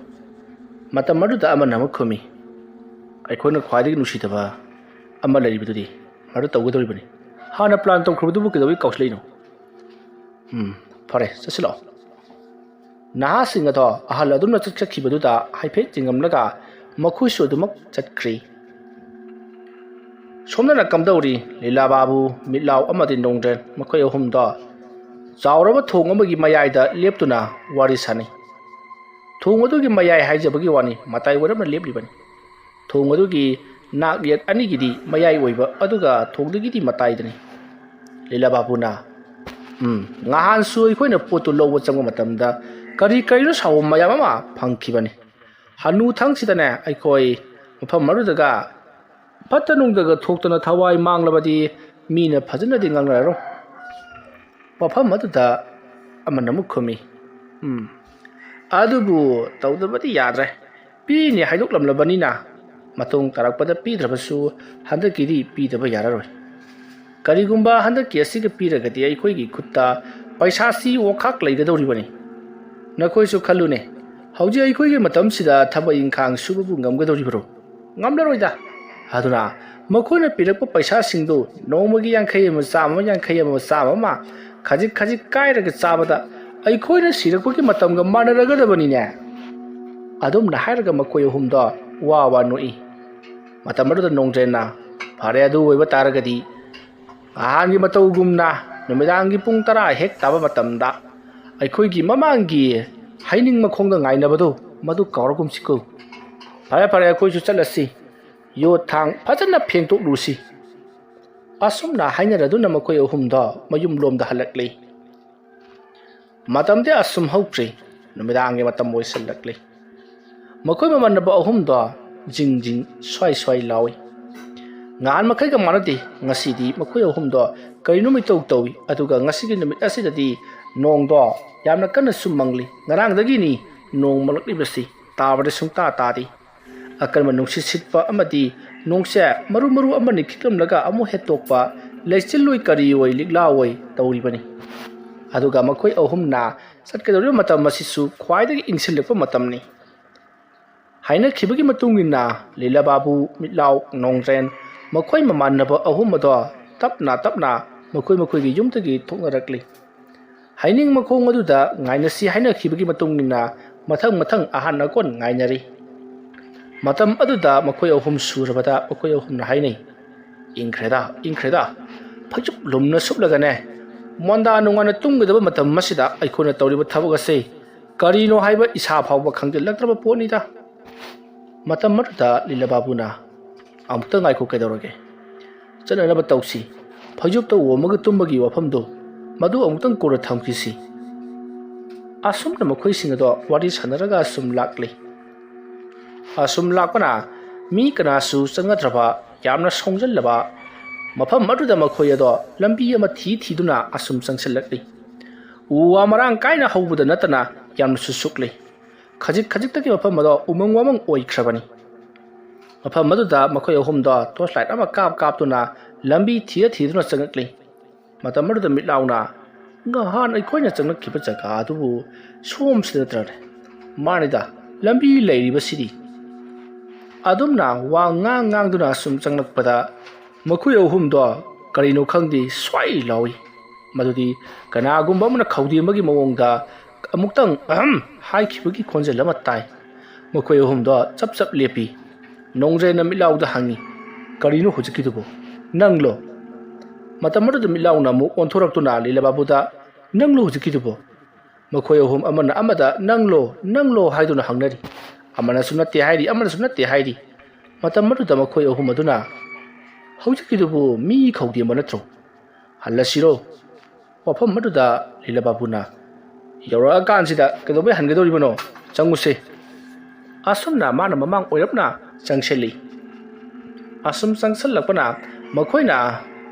ꯃꯇꯝ ꯑꯗꯨꯗ ꯑꯃꯅ ꯑꯃꯨꯛ ꯈꯨꯝꯃꯤ ꯑꯩꯈꯣꯏꯅ ꯈ꯭ꯋꯥꯏꯗꯒꯤ ꯅꯨꯡꯁꯤꯗꯕ ꯑꯃ ꯂꯩꯔꯤꯕꯗꯨꯗꯤ ꯃꯗꯨ ꯇꯧꯒꯗꯧꯔꯤꯕꯅꯤ ꯍꯥꯟꯅ ꯄ꯭ꯂꯥꯟ ꯇꯧꯈ꯭ꯔꯕꯗꯨꯕꯨ ꯀꯩꯗꯧꯕꯩ ꯀꯥꯎꯁꯤꯜꯂꯛꯏꯅꯣ ꯐꯔꯦ ꯆꯠꯁꯤꯜꯂꯛꯑꯣ ꯅꯍꯥꯁꯤꯡ ꯑꯗꯣ ꯑꯍꯜ ꯑꯗꯨꯝꯅ ꯆꯠꯈꯤꯕꯗꯨꯗ ꯍꯥꯏꯐꯦꯠ ꯆꯤꯡꯉꯝꯂꯒ ꯃꯈꯣꯏꯁꯨ ꯑꯗꯨꯃꯛ ꯆꯠꯈ꯭ꯔꯤ ꯁꯣꯝꯗꯅ ꯀꯝꯗꯧꯔꯤ ꯂꯤꯂꯥꯕꯥꯕꯨ ꯃꯤꯠꯂꯥꯎ ꯑꯃꯗꯤ ꯅꯣꯡꯖꯦꯟ ꯃꯈꯣꯏ ꯑꯍꯨꯝꯗꯣ ꯆꯥꯎꯔꯕ ꯊꯣꯡ ꯑꯃꯒꯤ ꯃꯌꯥꯏꯗ ꯂꯦꯞꯇꯨꯅ ꯋꯥꯔꯤ ꯁꯥꯅꯩ ꯊꯣꯡ ꯑꯗꯨꯒꯤ ꯃꯌꯥꯏ ꯍꯥꯏꯖꯕꯒꯤ ꯋꯥꯅꯤ ꯃꯇꯥꯏ ꯑꯣꯏꯔꯞꯅ ꯂꯦꯞꯂꯤꯕꯅꯤ ꯊꯣꯡ ꯑꯗꯨꯒꯤ ꯅꯥꯛ ꯌꯦꯠ ꯑꯅꯤꯒꯤꯗꯤ ꯃꯌꯥꯏ ꯑꯣꯏꯕ ꯑꯗꯨꯒ ꯊꯣꯡꯗꯒꯤꯗꯤ ꯃꯇꯥꯏꯗꯅꯤ ꯂꯤꯂꯥꯕꯥꯕꯨꯅ ꯉꯍꯥꯟꯁꯨ ꯑꯩꯈꯣꯏꯅ ꯄꯣꯠꯇꯨ ꯂꯧꯕ ꯆꯪꯕ ꯃꯇꯝꯗ ꯀꯔꯤꯅꯣ ꯁꯥꯎꯕ ꯃꯌꯥꯝ ꯑꯃ ꯐꯪꯈꯤꯕꯅꯤ ꯍꯅꯨꯊꯪꯁꯤꯗꯅꯦ ꯑꯩꯈꯣꯏ ꯃꯐꯝ ꯑꯗꯨꯗꯒ ꯐꯠꯇ ꯅꯨꯡꯗꯒ ꯊꯣꯛꯇꯅ ꯊꯋꯥꯏ ꯃꯥꯡꯂꯕꯗꯤ ꯃꯤꯅ ꯐꯖꯅꯗꯤ ꯉꯥꯡꯅꯔꯔꯣꯏ ꯃꯐꯝ ꯑꯗꯨꯗ ꯑꯃꯅ ꯑꯃꯨꯛ ꯈꯨꯝꯃꯤ ꯑꯗꯨꯕꯨ ꯇꯧꯗꯕꯗꯤ ꯌꯥꯗ꯭ꯔꯦ ꯄꯤꯅꯤ ꯍꯥꯏꯗꯣꯛꯂꯝꯂꯕꯅꯤꯅ ꯃꯇꯨꯡ ꯇꯥꯔꯛꯄꯗ ꯄꯤꯗ꯭ꯔꯕꯁꯨ ꯍꯟꯗꯛꯀꯤꯗꯤ ꯄꯤꯗꯕ ꯌꯥꯔꯔꯣꯏ ꯀꯔꯤꯒꯨꯝꯕ ꯍꯟꯗꯛꯀꯤ ꯑꯁꯤꯒ ꯄꯤꯔꯒꯗꯤ ꯑꯩꯈꯣꯏꯒꯤ ꯈꯨꯠꯇ ꯄꯩꯁꯥꯁꯤ ꯋꯥꯈꯥꯛ ꯂꯩꯒꯗꯧꯔꯤꯕꯅꯤ ꯅꯈꯣꯏꯁꯨ ꯈꯜꯂꯨꯅꯦ ꯍꯧꯖꯤꯛ ꯑꯩꯈꯣꯏꯒꯤ ꯃꯇꯝꯁꯤꯗ ꯊꯕꯛ ꯏꯪꯈꯥꯡ ꯁꯨꯕꯕꯨ ꯉꯝꯒꯗꯧꯔꯤꯕ꯭ꯔꯣ ꯉꯝꯂꯔꯣꯏꯗ ꯑꯗꯨꯅ ꯃꯈꯣꯏꯅ ꯄꯤꯔꯛꯄ ꯄꯩꯁꯥꯁꯤꯡꯗꯨ ꯅꯣꯡꯃꯒꯤ 50 ꯑꯃ ꯆꯥꯝꯃ 50 ꯑꯃ ꯆꯥꯝꯃ ꯑꯃ ꯈꯖꯤꯛ ꯈꯖꯤꯛ ꯀꯥꯏꯔꯒ ꯆꯥꯕꯗ ꯑꯩꯈꯣꯏꯅ ꯁꯤꯔꯛꯄꯒꯤ ꯃꯇꯝꯒ ꯃꯥꯟꯅꯔꯒꯗꯕꯅꯤꯅꯦ ꯑꯗꯨꯝꯅ ꯍꯥꯏꯔꯒ ꯃꯈꯣꯏ ꯑꯍꯨꯝꯗꯣ ꯋꯥ ꯅꯣꯛꯏ ꯃꯇꯝ ꯑꯗꯨꯗ ꯅꯣꯡꯖꯦꯟꯅ ꯐꯔꯦ ꯑꯗꯨ ꯑꯣꯏꯕ ꯇꯥꯔꯒꯗꯤ ꯅꯍꯥꯟꯒꯤ ꯃꯇꯧꯒꯨꯝꯅ ꯅꯨꯃꯤꯗꯥꯡꯒꯤ ꯄꯨꯡ 10 ꯍꯦꯛ ꯇꯥꯕ ꯃꯇꯝꯗ ꯑꯩꯈꯣꯏꯒꯤ ꯃꯃꯥꯡꯒꯤ ꯍꯩꯅꯤꯡ ꯃꯈꯣꯡꯗ ꯉꯥꯏꯅꯕꯗꯨ ꯃꯗꯨ ꯀꯥꯎꯔꯒꯨꯝꯁꯤꯀꯣ ꯐꯔꯦ ꯑꯩꯈꯣꯏꯁꯨ ꯆꯠꯂꯁꯤ ꯌꯣꯠ ꯊꯥꯡ ꯐꯖꯅ ꯐꯦꯡꯇꯣꯛꯂꯨꯁꯤ ꯑꯁꯨꯝꯅ ꯍꯥꯏꯅꯔꯗꯨꯅ ꯃꯈꯣꯏ ꯑꯍꯨꯝꯗꯣ ꯃꯌꯨꯝꯂꯣꯝꯗ ꯍꯜꯂꯛꯂꯤ ꯃꯇꯝꯗꯤ ꯑꯁꯨꯝ ꯍꯧꯈ꯭ꯔꯤ ꯅꯨꯃꯤꯗꯥꯡꯒꯤ ꯃꯇꯝ ꯑꯣꯏꯁꯤꯜꯂꯛꯂꯤ ꯃꯈꯣꯏ ꯃꯃꯥꯟꯅꯕ ꯑꯍꯨꯝꯗꯣ ꯖꯤꯡ ꯖꯤꯡ ꯁ꯭ꯋꯥꯏ ꯂꯥꯎꯏ ꯉꯍꯥꯟ ꯃꯈꯩꯒ ꯃꯥꯟꯅꯗꯦ ꯉꯁꯤꯗꯤ ꯃꯈꯣꯏ ꯑꯍꯨꯝꯗꯣ ꯀꯔꯤꯅꯣ ꯏꯇꯧ ꯇꯧꯏ ꯑꯗꯨꯒ ꯉꯁꯤꯒꯤ ꯅꯨꯃꯤꯠ ꯑꯁꯤꯗꯗꯤ ꯅꯣꯡꯗꯣ ꯌꯥꯝꯅ ꯀꯟꯅꯁꯨ ꯃꯪꯂꯤ ꯉꯔꯥꯡꯗꯒꯤꯅꯤ ꯅꯣꯡ ꯃꯪꯂꯛꯂꯤꯕꯁꯤ ꯇꯥꯕꯗ ꯁꯨꯡꯇꯥ ꯇꯥꯗꯦ ꯑꯀꯟꯕ ꯅꯨꯡꯁꯤꯠ ꯁꯤꯠꯄ ꯑꯃꯗꯤ ꯅꯣꯡꯁꯦ ꯃꯔꯨ ꯑꯃꯅꯤ ꯈꯤꯛꯂꯝꯂꯒ ꯑꯃꯨꯛ ꯍꯦꯠꯇꯣꯛꯄ ꯂꯩꯆꯤꯜꯂꯣꯏ ꯀꯔꯤꯑꯣꯏ ꯂꯤꯛꯂꯥꯑꯣꯏ ꯇꯧꯔꯤꯕꯅꯤ ꯑꯗꯨꯒ ꯃꯈꯣꯏ ꯑꯍꯨꯝꯅ ꯆꯠꯀꯗꯧꯔꯤꯕ ꯃꯇꯝ ꯑꯁꯤꯁꯨ ꯈ꯭ꯋꯥꯏꯗꯒꯤ ꯏꯪꯁꯤꯜꯂꯛꯄ ꯃꯇꯝꯅꯤ ꯍꯥꯏꯅꯈꯤꯕꯒꯤ ꯃꯇꯨꯡ ꯏꯟꯅ ꯂꯤꯂꯥꯕꯥꯕꯨ ꯃꯤꯠꯂꯥꯎ ꯅꯣꯡꯖꯦꯟ ꯃꯈꯣꯏ ꯃꯃꯥꯟꯅꯕ ꯑꯍꯨꯝ ꯑꯗꯣ ꯇꯞꯅ ꯃꯈꯣꯏꯒꯤ ꯌꯨꯝꯗꯒꯤ ꯊꯣꯛꯅꯔꯛꯂꯤ ꯍꯩꯅꯤꯡ ꯃꯈꯣꯡ ꯑꯗꯨꯗ ꯉꯥꯏꯅꯁꯤ ꯍꯥꯏꯅꯈꯤꯕꯒꯤ ꯃꯇꯨꯡꯏꯟꯅ ꯃꯊꯪ ꯑꯍꯥꯟ ꯑꯀꯣꯟ ꯉꯥꯏꯅꯔꯤ ꯃꯇꯝ ꯑꯗꯨꯗ ꯃꯈꯣꯏ ꯑꯍꯨꯝ ꯁꯨꯔꯕꯗ ꯃꯈꯣꯏ ꯑꯍꯨꯝꯅ ꯍꯥꯏꯅꯩ ꯏꯪꯈ꯭ꯔꯦꯗ ꯐꯩꯖꯨꯞ ꯂꯨꯝꯅ ꯁꯨꯞꯂꯒꯅꯦ ꯃꯣꯟꯗꯥ ꯅꯨꯡꯉꯥꯏꯅ ꯇꯨꯝꯒꯗꯕ ꯃꯇꯝ ꯑꯁꯤꯗ ꯑꯩꯈꯣꯏꯅ ꯇꯧꯔꯤꯕ ꯊꯕꯛ ꯑꯁꯤ ꯀꯔꯤꯅꯣ ꯍꯥꯏꯕ ꯏꯁꯥ ꯐꯥꯎꯕ ꯈꯪꯖꯤꯜꯂꯛꯇ꯭ꯔꯕ ꯄꯣꯠꯅꯤꯗ ꯃꯇꯝ ꯑꯗꯨꯗ ꯂꯤꯂꯥꯕꯥꯕꯨꯅ ꯑꯃꯨꯛꯇ ꯉꯥꯏꯈꯣ ꯀꯩꯗꯧꯔꯒꯦ ꯆꯠꯅꯅꯕ ꯇꯧꯁꯤ ꯐꯩꯖꯨꯞꯇ ꯑꯣꯝꯃꯒ ꯇꯨꯝꯕꯒꯤ ꯋꯥꯐꯝꯗꯨ ꯃꯗꯨ ꯑꯃꯨꯛꯇꯪ ꯀꯣꯟꯅ ꯊꯝꯈꯤꯁꯤ ꯑꯁꯨꯝꯅ ꯃꯈꯣꯏꯁꯤꯡ ꯑꯗꯣ ꯋꯥꯔꯤ ꯁꯥꯟꯅꯔꯒ ꯑꯁꯨꯝ ꯂꯥꯛꯄꯅ ꯃꯤ ꯀꯅꯥꯁꯨ ꯆꯪꯅꯗ꯭ꯔꯕ ꯌꯥꯝꯅ ꯁꯣꯡꯖꯜꯂꯕ ꯃꯐꯝ ꯑꯗꯨꯗ ꯃꯈꯣꯏ ꯑꯗꯣ ꯂꯝꯕꯤ ꯑꯃ ꯊꯤꯗꯨꯅ ꯑꯁꯨꯝ ꯆꯪꯁꯤꯜꯂꯛꯂꯤ ꯎ ꯋꯥ ꯃꯔꯥꯡ ꯀꯥꯏꯅ ꯍꯧꯕꯗ ꯅꯠꯇꯅ ꯌꯥꯝꯅꯁꯨ ꯁꯨꯛꯂꯤ ꯈꯖꯤꯛꯇꯒꯤ ꯃꯐꯝ ꯑꯗꯣ ꯎꯃꯪ ꯋꯥꯃꯪ ꯑꯣꯏꯈ꯭ꯔꯕꯅꯤ ꯃꯐꯝ ꯑꯗꯨꯗ ꯃꯈꯣꯏ ꯑꯍꯨꯝꯗꯣ ꯇꯣꯔꯆ ꯂꯥꯏꯠ ꯑꯃ ꯀꯥꯞꯇꯨꯅ ꯂꯝꯕꯤ ꯊꯤꯗꯨꯅ ꯆꯪꯉꯛꯂꯤ ꯃꯇꯝ ꯑꯗꯨꯗ ꯃꯤꯠꯂꯥꯎꯅ ꯉꯍꯥꯟ ꯑꯩꯈꯣꯏꯅ ꯆꯪꯂꯛꯈꯤꯕ ꯖꯒꯥ ꯑꯗꯨꯕꯨ ꯁꯣꯝꯁꯤꯗ ꯅꯠꯇ꯭ꯔꯅꯦ ꯃꯥꯅꯤꯗ ꯂꯝꯕꯤ ꯂꯩꯔꯤꯕꯁꯤꯗꯤ ꯑꯗꯨꯝꯅ ꯋꯥ ꯉꯥꯡꯗꯨꯅ ꯁꯨꯝ ꯆꯪꯂꯛꯄꯗ ꯃꯈꯣꯏ ꯑꯍꯨꯝꯗꯣ ꯀꯔꯤꯅꯣ ꯈꯪꯗꯦ ꯁ꯭ꯋꯥꯏ ꯂꯥꯎꯏ ꯃꯗꯨꯗꯤ ꯀꯅꯥꯒꯨꯝꯕ ꯑꯃꯅ ꯈꯧꯗꯦꯝꯕꯒꯤ ꯃꯑꯣꯡꯗ ꯑꯃꯨꯛꯇꯪ ꯍꯥꯏꯈꯤꯕꯒꯤ ꯈꯣꯟꯖꯦꯜ ꯑꯃ ꯇꯥꯏ꯫ ꯃꯈꯣꯏ ꯑꯍꯨꯝꯗꯣ ꯆꯞ ꯆꯞ ꯂꯦꯞꯄꯤ꯫ ꯅꯣꯡꯖꯩꯅ ꯃꯤꯠꯂꯥꯎꯗ ꯍꯪꯉꯤ, ꯀꯔꯤꯅꯣ ꯍꯧꯖꯤꯛꯀꯤꯗꯨꯕꯨ? ꯅꯪꯂꯣ? ꯃꯇꯝ ꯑꯗꯨꯗ ꯃꯤꯠꯂꯥꯎꯅ ꯑꯃꯨꯛ ꯑꯣꯟꯊꯣꯔꯛꯇꯨꯅ ꯂꯤꯂꯥꯕꯥꯕꯨꯗ, ꯅꯪꯂꯣ ꯍꯧꯖꯤꯛꯀꯤꯗꯨꯕꯨ? ꯃꯈꯣꯏ ꯑꯍꯨꯝ ꯑꯃꯅ ꯑꯃꯗ ꯅꯪꯂꯣ ꯍꯥꯏꯗꯨꯅ ꯍꯪꯅꯔꯤ꯫ ꯑꯃꯅꯁꯨ ꯅꯠꯇꯦ ꯍꯥꯏꯔꯤ, ꯑꯃꯅꯁꯨ ꯅꯠꯇꯦ ꯍꯥꯏꯔꯤ꯫ ꯃꯇꯝ ꯑꯗꯨꯗ ꯃꯈꯣꯏ ꯑꯍꯨꯝ ꯑꯗꯨꯅ, ꯍꯧꯖꯤꯛꯀꯤꯗꯨꯕꯨ ꯃꯤ ꯈꯧꯗꯦꯝꯕ ꯅꯠꯇ꯭ꯔꯣ? ꯍꯜꯂꯁꯤꯔꯣ? ꯋꯥꯐꯝ ꯑꯗꯨꯗ ꯂꯤꯂꯥꯕꯥꯕꯨꯅ, ꯌꯧꯔꯛꯑꯀꯥꯟꯁꯤꯗ ꯀꯩꯗꯧꯕꯩ ꯍꯟꯒꯗꯧꯔꯤꯕꯅꯣ? ꯆꯪꯉꯨꯁꯦ꯫ ꯑꯁꯨꯝꯅ ꯃꯥꯅ ꯃꯃꯥꯡ ꯑꯣꯏꯔꯞꯅ ꯆꯪꯁꯤꯜꯂꯤ꯫ ꯑꯁꯨꯝ ꯆꯪꯁꯤꯜꯂꯛꯄꯅ ꯃꯈꯣꯏꯅ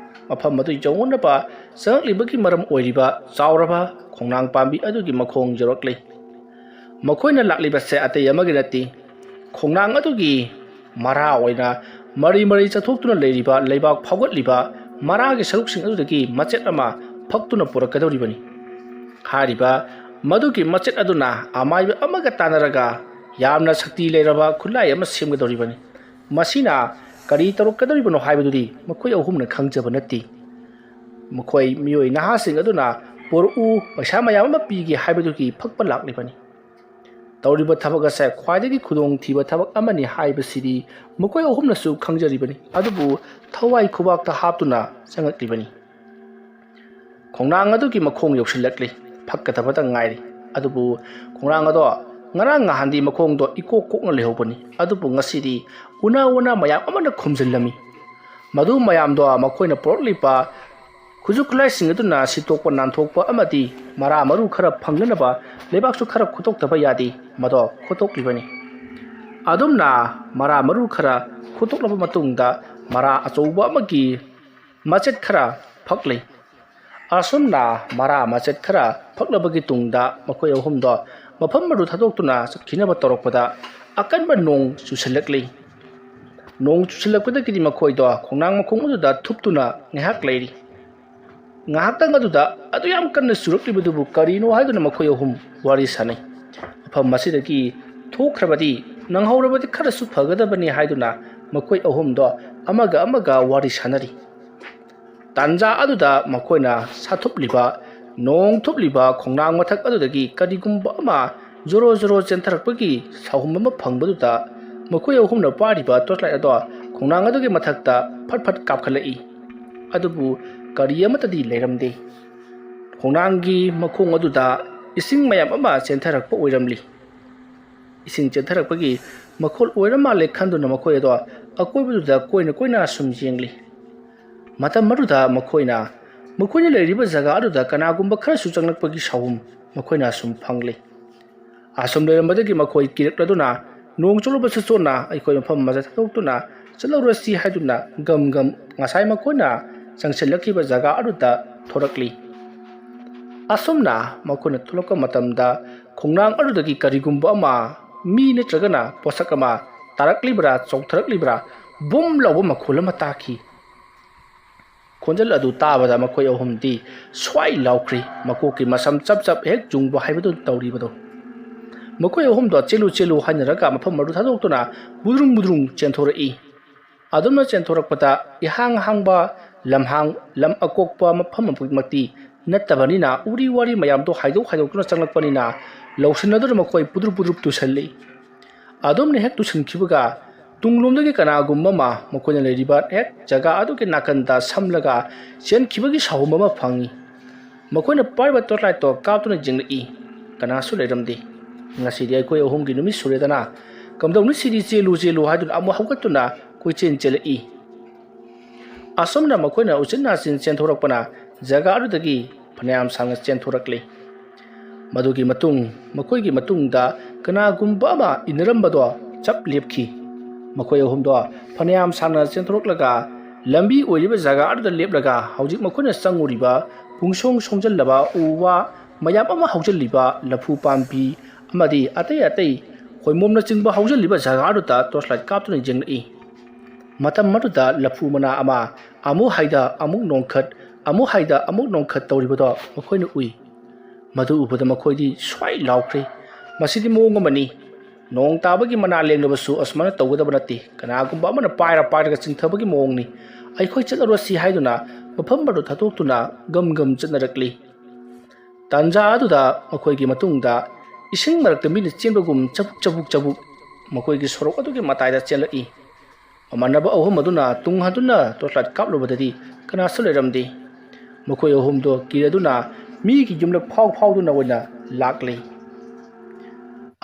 ꯃꯐꯝ ꯑꯗꯨ ꯌꯧꯅꯕ ꯆꯪꯂꯛꯂꯤꯕꯒꯤ ꯃꯔꯝ ꯑꯣꯏꯔꯤꯕ ꯆꯥꯎꯔꯕ ꯈꯣꯡꯅꯥꯡ ꯄꯥꯝꯕꯤ ꯑꯗꯨꯒꯤ ꯃꯈꯣꯡ ꯌꯧꯔꯛꯂꯤ꯫ ꯃꯈꯣꯏꯅ ꯂꯥꯛꯂꯤꯕꯁꯦ ꯑꯇꯩ ꯑꯃꯒꯤ ꯅꯠꯇꯦ, ꯈꯣꯡꯅꯥꯡ ꯑꯗꯨꯒꯤ ꯃꯔꯥ ꯑꯣꯏꯅ ꯃꯔꯤ ꯃꯔꯤ ꯆꯠꯊꯣꯛꯇꯨꯅ ꯂꯩꯔꯤꯕ ꯂꯩꯕꯥꯛ ꯐꯥꯎꯒꯠꯂꯤꯕ ꯃꯔꯥꯒꯤ ꯁꯔꯨꯛꯁꯤꯡ ꯑꯗꯨꯗꯒꯤ ꯃꯆꯦꯠ ꯑꯃ ꯐꯛꯇꯨꯅ ꯄꯨꯔꯛꯀꯗꯧꯔꯤꯕꯅꯤ꯫ ꯍꯥꯏꯔꯤꯕ ꯃꯗꯨꯒꯤ ꯃꯆꯦꯠ ꯑꯗꯨꯅ ꯑꯃꯥꯏꯕ ꯑꯃꯒ ꯇꯥꯟꯅꯔꯒ ꯌꯥꯝꯅ ꯁꯛꯇꯤ ꯂꯩꯔꯕ ꯈꯨꯠꯂꯥꯏ ꯑꯃ ꯁꯦꯝꯒꯗꯧꯔꯤꯕꯅꯤ꯫ ꯃꯁꯤꯅ ꯀꯔꯤ ꯇꯧꯔꯛꯀꯗꯧꯔꯤꯕꯅꯣ ꯍꯥꯏꯕꯗꯨꯗꯤ ꯃꯈꯣꯏ ꯑꯍꯨꯝꯅ ꯈꯪꯖꯕ ꯅꯠꯇꯦ꯫ ꯃꯈꯣꯏ ꯃꯤꯑꯣꯏ ꯅꯍꯥꯁꯤꯡ ꯑꯗꯨꯅ ꯄꯨꯔꯛꯎ, ꯄꯩꯁꯥ ꯃꯌꯥꯝ ꯑꯃ ꯄꯤꯒꯦ ꯍꯥꯏꯕꯗꯨꯒꯤ ꯐꯛꯄ ꯂꯥꯛꯂꯤꯕꯅꯤ꯫ ꯇꯧꯔꯤꯕ ꯊꯕꯛ ꯑꯁꯦ ꯈ꯭ꯋꯥꯏꯗꯒꯤ ꯈꯨꯗꯣꯡꯊꯤꯕ ꯊꯕꯛ ꯑꯃꯅꯤ ꯍꯥꯏꯕꯁꯤꯗꯤ ꯃꯈꯣꯏ ꯑꯍꯨꯝꯅꯁꯨ ꯈꯪꯖꯔꯤꯕꯅꯤ, ꯑꯗꯨꯕꯨ ꯊꯋꯥꯏ ꯈꯨꯕꯥꯛꯇ ꯍꯥꯞꯇꯨꯅ ꯆꯪꯂꯛꯂꯤꯕꯅꯤ꯫ ꯈꯣꯡꯅꯥꯡ ꯑꯗꯨꯒꯤ ꯃꯈꯣꯡ ꯌꯧꯁꯤꯜꯂꯛꯂꯤ꯫ ꯐꯛꯀꯗꯕꯇ ꯉꯥꯏꯔꯤ꯫ ꯑꯗꯨꯕꯨ ꯈꯣꯡꯅꯥꯡ ꯑꯗꯣ ꯉꯔꯥꯡ ꯅꯍꯥꯟꯗꯤ ꯃꯈꯣꯡꯗꯣ ꯏꯀꯣꯛ ꯀꯣꯛꯅ ꯂꯩꯍꯧꯕꯅꯤ, ꯑꯗꯨꯕꯨ ꯉꯁꯤꯗꯤ ꯎꯅꯥ ꯃꯌꯥꯝ ꯑꯃꯅ ꯈꯨꯝꯖꯤꯜꯂꯝꯃꯤ꯫ ꯃꯗꯨ ꯃꯌꯥꯝꯗꯣ ꯃꯈꯣꯏꯅ ꯄꯨꯔꯛꯂꯤꯕ ꯈꯨꯠꯁꯨ ꯈꯨꯠꯂꯥꯏꯁꯤꯡ ꯑꯗꯨꯅ ꯁꯤꯠꯇꯣꯛꯄ ꯅꯥꯟꯊꯣꯛꯄ ꯑꯃꯗꯤ ꯃꯔꯥ ꯃꯔꯨ ꯈꯔ ꯐꯪꯅꯅꯕ ꯂꯩꯕꯥꯛꯁꯨ ꯈꯔ ꯈꯣꯠꯇꯣꯛꯇꯕ ꯌꯥꯗꯦ, ꯃꯗꯣ ꯈꯣꯠꯇꯣꯛꯂꯤꯕꯅꯤ꯫ ꯑꯗꯨꯝꯅ ꯃꯔꯥ ꯃꯔꯨ ꯈꯔ ꯈꯣꯠꯇꯣꯛꯂꯕ ꯃꯇꯨꯡꯗ ꯃꯔꯥ ꯑꯆꯧꯕ ꯑꯃꯒꯤ ꯃꯆꯦꯠ ꯈꯔ ꯐꯛꯂꯤ꯫ ꯑꯁꯨꯝꯅ ꯃꯔꯥ ꯃꯆꯦꯠ ꯈꯔ ꯐꯛꯂꯕꯒꯤ ꯇꯨꯡꯗ ꯃꯈꯣꯏ ꯑꯍꯨꯝꯗꯣ ꯃꯐꯝ ꯑꯗꯨ ꯊꯥꯗꯣꯛꯇꯨꯅ ꯆꯠꯈꯤꯅꯕ ꯇꯧꯔꯛꯄꯗ ꯑꯀꯟꯕ ꯅꯣꯡ ꯆꯨꯁꯤꯜꯂꯛꯂꯤ꯫ ꯅꯣꯡ ꯆꯨꯁꯤꯜꯂꯛꯄꯗꯒꯤꯗꯤ ꯃꯈꯣꯏꯗꯣ ꯈꯣꯡꯅꯥꯡ ꯃꯈꯣꯡ ꯑꯗꯨꯗ ꯊꯨꯞꯇꯨꯅ ꯉꯥꯏꯍꯥꯛ ꯂꯩꯔꯤ꯫ ꯉꯥꯏꯍꯥꯛꯇꯪ ꯑꯗꯨꯗ ꯑꯗꯨ ꯌꯥꯝ ꯀꯟꯅ ꯆꯨꯔꯛꯂꯤꯕꯗꯨꯕꯨ ꯀꯔꯤꯅꯣ ꯍꯥꯏꯗꯨꯅ ꯃꯈꯣꯏ ꯑꯍꯨꯝ ꯋꯥꯔꯤ ꯁꯥꯅꯩ꯫ ꯃꯐꯝ ꯑꯁꯤꯗꯒꯤ ꯊꯣꯛꯈ꯭ꯔꯕꯗꯤ ꯅꯪꯍꯧꯔꯕꯗꯤ ꯈꯔꯁꯨ ꯐꯒꯗꯕꯅꯤ ꯍꯥꯏꯗꯨꯅ ꯃꯈꯣꯏ ꯑꯍꯨꯝꯗꯣ ꯑꯃꯒ ꯑꯃꯒ ꯋꯥꯔꯤ ꯁꯥꯅꯔꯤ꯫ ꯇꯥꯟꯖꯥ ꯑꯗꯨꯗ ꯃꯈꯣꯏꯅ ꯁꯥꯊꯨꯞꯂꯤꯕ ꯅꯣꯡ ꯊꯨꯞꯂꯤꯕ ꯈꯣꯡꯅꯥꯡ ꯃꯊꯛ ꯑꯗꯨꯗꯒꯤ ꯀꯔꯤꯒꯨꯝꯕ ꯑꯃ ꯖꯣꯔꯣ ꯖꯣꯔꯣ ꯆꯦꯟꯊꯔꯛꯄꯒꯤ ꯁꯥꯍꯨꯝ ꯑꯃ ꯐꯪꯕꯗꯨꯗ ꯃꯈꯣꯏ ꯑꯍꯨꯝꯅ ꯄꯥꯏꯔꯤꯕ ꯇꯣꯔꯆꯂꯥꯏꯠ ꯑꯗꯣ ꯈꯣꯡꯅꯥꯡ ꯑꯗꯨꯒꯤ ꯃꯊꯛꯇ ꯐꯠ ꯐꯠ ꯀꯥꯞꯈꯠꯂꯛꯏ꯫ ꯑꯗꯨꯕꯨ ꯀꯔꯤ ꯑꯃꯠꯇꯗꯤ ꯂꯩꯔꯝꯗꯦ꯫ ꯈꯣꯡꯅꯥꯡꯒꯤ ꯃꯈꯣꯡ ꯑꯗꯨꯗ ꯏꯁꯤꯡ ꯃꯌꯥꯝ ꯑꯃ ꯆꯦꯟꯊꯔꯛꯄ ꯑꯣꯏꯔꯝꯂꯤ꯫ ꯏꯁꯤꯡ ꯆꯦꯟꯊꯔꯛꯄꯒꯤ ꯃꯈꯣꯜ ꯑꯣꯏꯔ ꯃꯥꯜꯂꯦ ꯈꯟꯗꯨꯅ ꯃꯈꯣꯏ ꯑꯗꯣ ꯑꯀꯣꯏꯕꯗꯨꯗ ꯀꯣꯏꯅ ꯀꯣꯏꯅ ꯁꯨꯝ ꯌꯦꯡꯂꯤ꯫ ꯃꯇꯝ ꯑꯗꯨꯗ ꯃꯈꯣꯏꯅ ꯂꯩꯔꯤꯕ ꯖꯒꯥ ꯑꯗꯨꯗ ꯀꯅꯥꯒꯨꯝꯕ ꯈꯔꯁꯨ ꯆꯪꯂꯛꯄꯒꯤ ꯁꯥꯎꯍꯨꯝ ꯃꯈꯣꯏꯅ ꯁꯨꯝ ꯐꯪꯂꯤ꯫ ꯑꯁꯨꯝ ꯂꯩꯔꯝꯕꯗꯒꯤ ꯃꯈꯣꯏ ꯀꯤꯔꯛꯂꯗꯨꯅ ꯅꯣꯡ ꯆꯣꯠꯂꯕꯁꯨ ꯆꯣꯠꯅ ꯑꯩꯈꯣꯏ ꯃꯐꯝ ꯑꯃꯗ ꯊꯥꯗꯣꯛꯇꯨꯅ ꯆꯠꯍꯧꯔꯁꯤ ꯍꯥꯏꯗꯨꯅ ꯒꯝ ꯉꯁꯥꯏ ꯃꯈꯣꯏꯅ ꯆꯪꯁꯤꯜꯂꯛꯈꯤꯕ ꯖꯒꯥ ꯑꯗꯨꯗ ꯊꯣꯔꯛꯂꯤ꯫ ꯑꯁꯨꯝꯅ ꯃꯈꯣꯏꯅ ꯊꯣꯛꯂꯛꯄ ꯃꯇꯝꯗ ꯈꯣꯡꯅꯥꯡ ꯑꯗꯨꯗꯒꯤ ꯀꯔꯤꯒꯨꯝꯕ ꯑꯃ ꯃꯤ ꯅꯠꯇ꯭ꯔꯒꯅ ꯄꯣꯠꯁꯛ ꯑꯃ ꯇꯥꯔꯛꯂꯤꯕ꯭ꯔꯥ ꯆꯣꯡꯊꯔꯛꯂꯤꯕ꯭ꯔꯥ ꯕꯨꯝ ꯂꯥꯎꯕ ꯃꯈꯣꯜ ꯑꯃ ꯇꯥꯈꯤ꯫ ꯈꯣꯟꯖꯦꯜ ꯑꯗꯨ ꯇꯥꯕꯗ ꯃꯈꯣꯏ ꯑꯍꯨꯝꯗꯤ ꯁ꯭ꯋꯥꯏ ꯂꯥꯎꯈ꯭ꯔꯤ, ꯃꯀꯣꯛꯀꯤ ꯃꯁꯝ ꯆꯞ ꯆꯞ ꯍꯦꯛ ꯌꯨꯡꯕ ꯍꯥꯏꯕꯗꯨ ꯇꯧꯔꯤꯕꯗꯣ꯫ ꯃꯈꯣꯏ ꯑꯍꯨꯝꯗꯣ ꯆꯦꯜꯂꯨ ꯍꯥꯏꯅꯔꯒ ꯃꯐꯝ ꯑꯗꯨ ꯊꯥꯗꯣꯛꯇꯨꯅ ꯕꯨꯗ꯭ꯔꯨꯡ ꯆꯦꯟꯊꯣꯔꯛꯏ꯫ ꯑꯗꯨꯝꯅ ꯆꯦꯟꯊꯣꯔꯛꯄꯗ ꯏꯍꯥꯡ ꯍꯥꯡꯕ ꯂꯝ ꯑꯀꯣꯛꯄ ꯃꯐꯝ ꯑꯃꯃꯛꯇꯤ ꯅꯠꯇꯕꯅꯤꯅ ꯎꯔꯤ ꯋꯥꯔꯤ ꯃꯌꯥꯝꯗꯣ ꯍꯥꯏꯗꯣꯛꯇꯨꯅ ꯆꯪꯂꯛꯄꯅꯤꯅ ꯂꯧꯁꯤꯟꯅꯗꯨꯅ ꯃꯈꯣꯏ ꯄꯨꯗ꯭ꯔꯨꯞ ꯇꯨꯁꯜꯂꯤ꯫ ꯑꯗꯨꯝꯅ ꯍꯦꯛ ꯇꯨꯁꯤꯟꯈꯤꯕꯒ ꯇꯨꯡꯂꯣꯝꯗꯒꯤ ꯀꯅꯥꯒꯨꯝꯕ ꯑꯃ ꯃꯈꯣꯏꯅ ꯂꯩꯔꯤꯕ ꯍꯦꯛ ꯖꯒꯥ ꯑꯗꯨꯒꯤ ꯅꯥꯀꯟꯗ ꯁꯝꯂꯒ ꯆꯦꯟꯈꯤꯕꯒꯤ ꯁꯥꯎꯍꯨꯝ ꯑꯃ ꯐꯪꯏ꯫ ꯃꯈꯣꯏꯅ ꯄꯥꯏꯔꯤꯕ ꯇꯣꯔꯆꯂꯥꯏꯠꯇꯣ ꯀꯥꯞꯇꯨꯅ ꯌꯦꯡꯂꯛꯏ꯫ ꯀꯅꯥꯁꯨ ꯂꯩꯔꯝꯗꯦ꯫ ꯉꯁꯤꯗꯤ ꯑꯩꯈꯣꯏ ꯑꯍꯨꯝꯒꯤ ꯅꯨꯃꯤꯠ ꯁꯨꯔꯦꯗꯅ, ꯀꯝꯗꯧꯅꯤ ꯁꯤꯗꯤ ꯆꯦꯜꯂꯨ ꯍꯥꯏꯗꯨꯅ ꯑꯃꯨꯛ ꯍꯧꯒꯠꯇꯨꯅ ꯀꯣꯏꯆꯦꯟ ꯆꯦꯜꯂꯛꯏ꯫ ꯑꯁꯨꯝꯅ ꯃꯈꯣꯏꯅ ꯎꯆꯤꯟ ꯅꯥꯆꯤꯟ ꯆꯦꯟꯊꯣꯔꯛꯄꯅ ꯖꯒꯥ ꯑꯗꯨꯗꯒꯤ ꯐꯅꯌꯥꯝ ꯁꯥꯡꯅ ꯆꯦꯟꯊꯣꯔꯛꯂꯤ꯫ ꯃꯗꯨꯒꯤ ꯃꯇꯨꯡ ꯃꯈꯣꯏꯒꯤ ꯃꯇꯨꯡꯗ ꯀꯅꯥꯒꯨꯝꯕ ꯑꯃ ꯏꯟꯅꯔꯝꯕꯗꯣ ꯆꯞ ꯂꯦꯞꯈꯤ꯫ ꯃꯈꯣꯏ ꯑꯍꯨꯝꯗꯣ ꯐꯅꯌꯥꯝ ꯁꯥꯡꯅ ꯆꯦꯟꯊꯣꯔꯛꯂꯒ ꯂꯝꯕꯤ ꯑꯣꯏꯔꯤꯕ ꯖꯒꯥ ꯑꯗꯨꯗ ꯂꯦꯞꯂꯒ ꯍꯧꯖꯤꯛ ꯃꯈꯣꯏꯅ ꯆꯪꯉꯨꯔꯤꯕ ꯄꯨꯡꯁꯣꯡ ꯁꯣꯡꯖꯜꯂꯕ ꯎ ꯋꯥ ꯃꯌꯥꯝ ꯑꯃ ꯍꯧꯖꯤꯜꯂꯤꯕ ꯂꯐꯨ ꯄꯥꯝꯕꯤ ꯑꯃꯗꯤ ꯑꯇꯩ ꯈꯣꯏꯃꯣꯝꯅꯆꯤꯡꯕ ꯍꯧꯖꯤꯜꯂꯤꯕ ꯖꯒꯥ ꯑꯗꯨꯗ ꯇꯣꯔꯆꯂꯥꯏꯠ ꯀꯥꯞꯇꯨꯅ ꯌꯦꯡꯂꯛꯏ꯫ ꯃꯇꯝ ꯑꯗꯨꯗ ꯂꯐꯨ ꯃꯅꯥ ꯑꯃ ꯑꯃꯨꯛ ꯍꯥꯏꯗ ꯑꯃꯨꯛ ꯅꯣꯡꯈꯠ ꯑꯃꯨꯛ ꯍꯥꯏꯗ ꯑꯃꯨꯛ ꯅꯣꯡꯈꯠ ꯇꯧꯔꯤꯕꯗꯣ ꯃꯈꯣꯏꯅ ꯎꯏ꯫ ꯃꯗꯨ ꯎꯕꯗ ꯃꯈꯣꯏꯗꯤ ꯁ꯭ꯋꯥꯏ ꯂꯥꯎꯈ꯭ꯔꯦ, ꯃꯁꯤꯗꯤ ꯃꯑꯣꯡ ꯑꯃꯅꯤ, ꯅꯣꯡ ꯇꯥꯕꯒꯤ ꯃꯅꯥ ꯂꯦꯡꯂꯕꯁꯨ ꯑꯁꯨꯃꯥꯏꯅ ꯇꯧꯒꯗꯕ ꯅꯠꯇꯦ, ꯀꯅꯥꯒꯨꯝꯕ ꯑꯃꯅ ꯄꯥꯏꯔꯒ ꯆꯤꯡꯊꯕꯒꯤ ꯃꯑꯣꯡꯅꯤ, ꯑꯩꯈꯣꯏ ꯆꯠꯍꯧꯔꯁꯤ ꯍꯥꯏꯗꯨꯅ ꯃꯐꯝ ꯑꯗꯨ ꯊꯥꯗꯣꯛꯇꯨꯅ ꯒꯝ ꯒꯝ ꯆꯠꯅꯔꯛꯂꯤ꯫ ꯇꯥꯟꯖꯥ ꯑꯗꯨꯗ ꯃꯈꯣꯏꯒꯤ ꯃꯇꯨꯡꯗ ꯏꯁꯤꯡ ꯃꯔꯛꯇ ꯃꯤꯅ ꯆꯦꯟꯕꯒꯨꯝ ꯆꯕꯨꯛ ꯆꯕꯨꯛ ꯆꯕꯨꯛ ꯃꯈꯣꯏꯒꯤ ꯁꯣꯔꯣꯛ ꯑꯗꯨꯒꯤ ꯃꯇꯥꯏꯗ ꯆꯦꯜꯂꯛꯏ꯫ ꯃꯃꯥꯟꯅꯕ ꯑꯍꯨꯝ ꯑꯗꯨꯅ ꯇꯨꯡ ꯍꯟꯗꯨꯅ ꯇꯣꯔꯆꯂꯥꯏꯠ ꯀꯥꯞꯂꯨꯕꯗꯗꯤ ꯀꯅꯥꯁꯨ ꯂꯩꯔꯝꯗꯦ꯫ ꯃꯈꯣꯏ ꯑꯍꯨꯝꯗꯣ ꯀꯤꯔꯗꯨꯅ ꯃꯤꯒꯤ ꯌꯨꯝꯂꯛ ꯐꯥꯎꯗꯨꯅ ꯑꯣꯏꯅ ꯂꯥꯛꯂꯤ꯫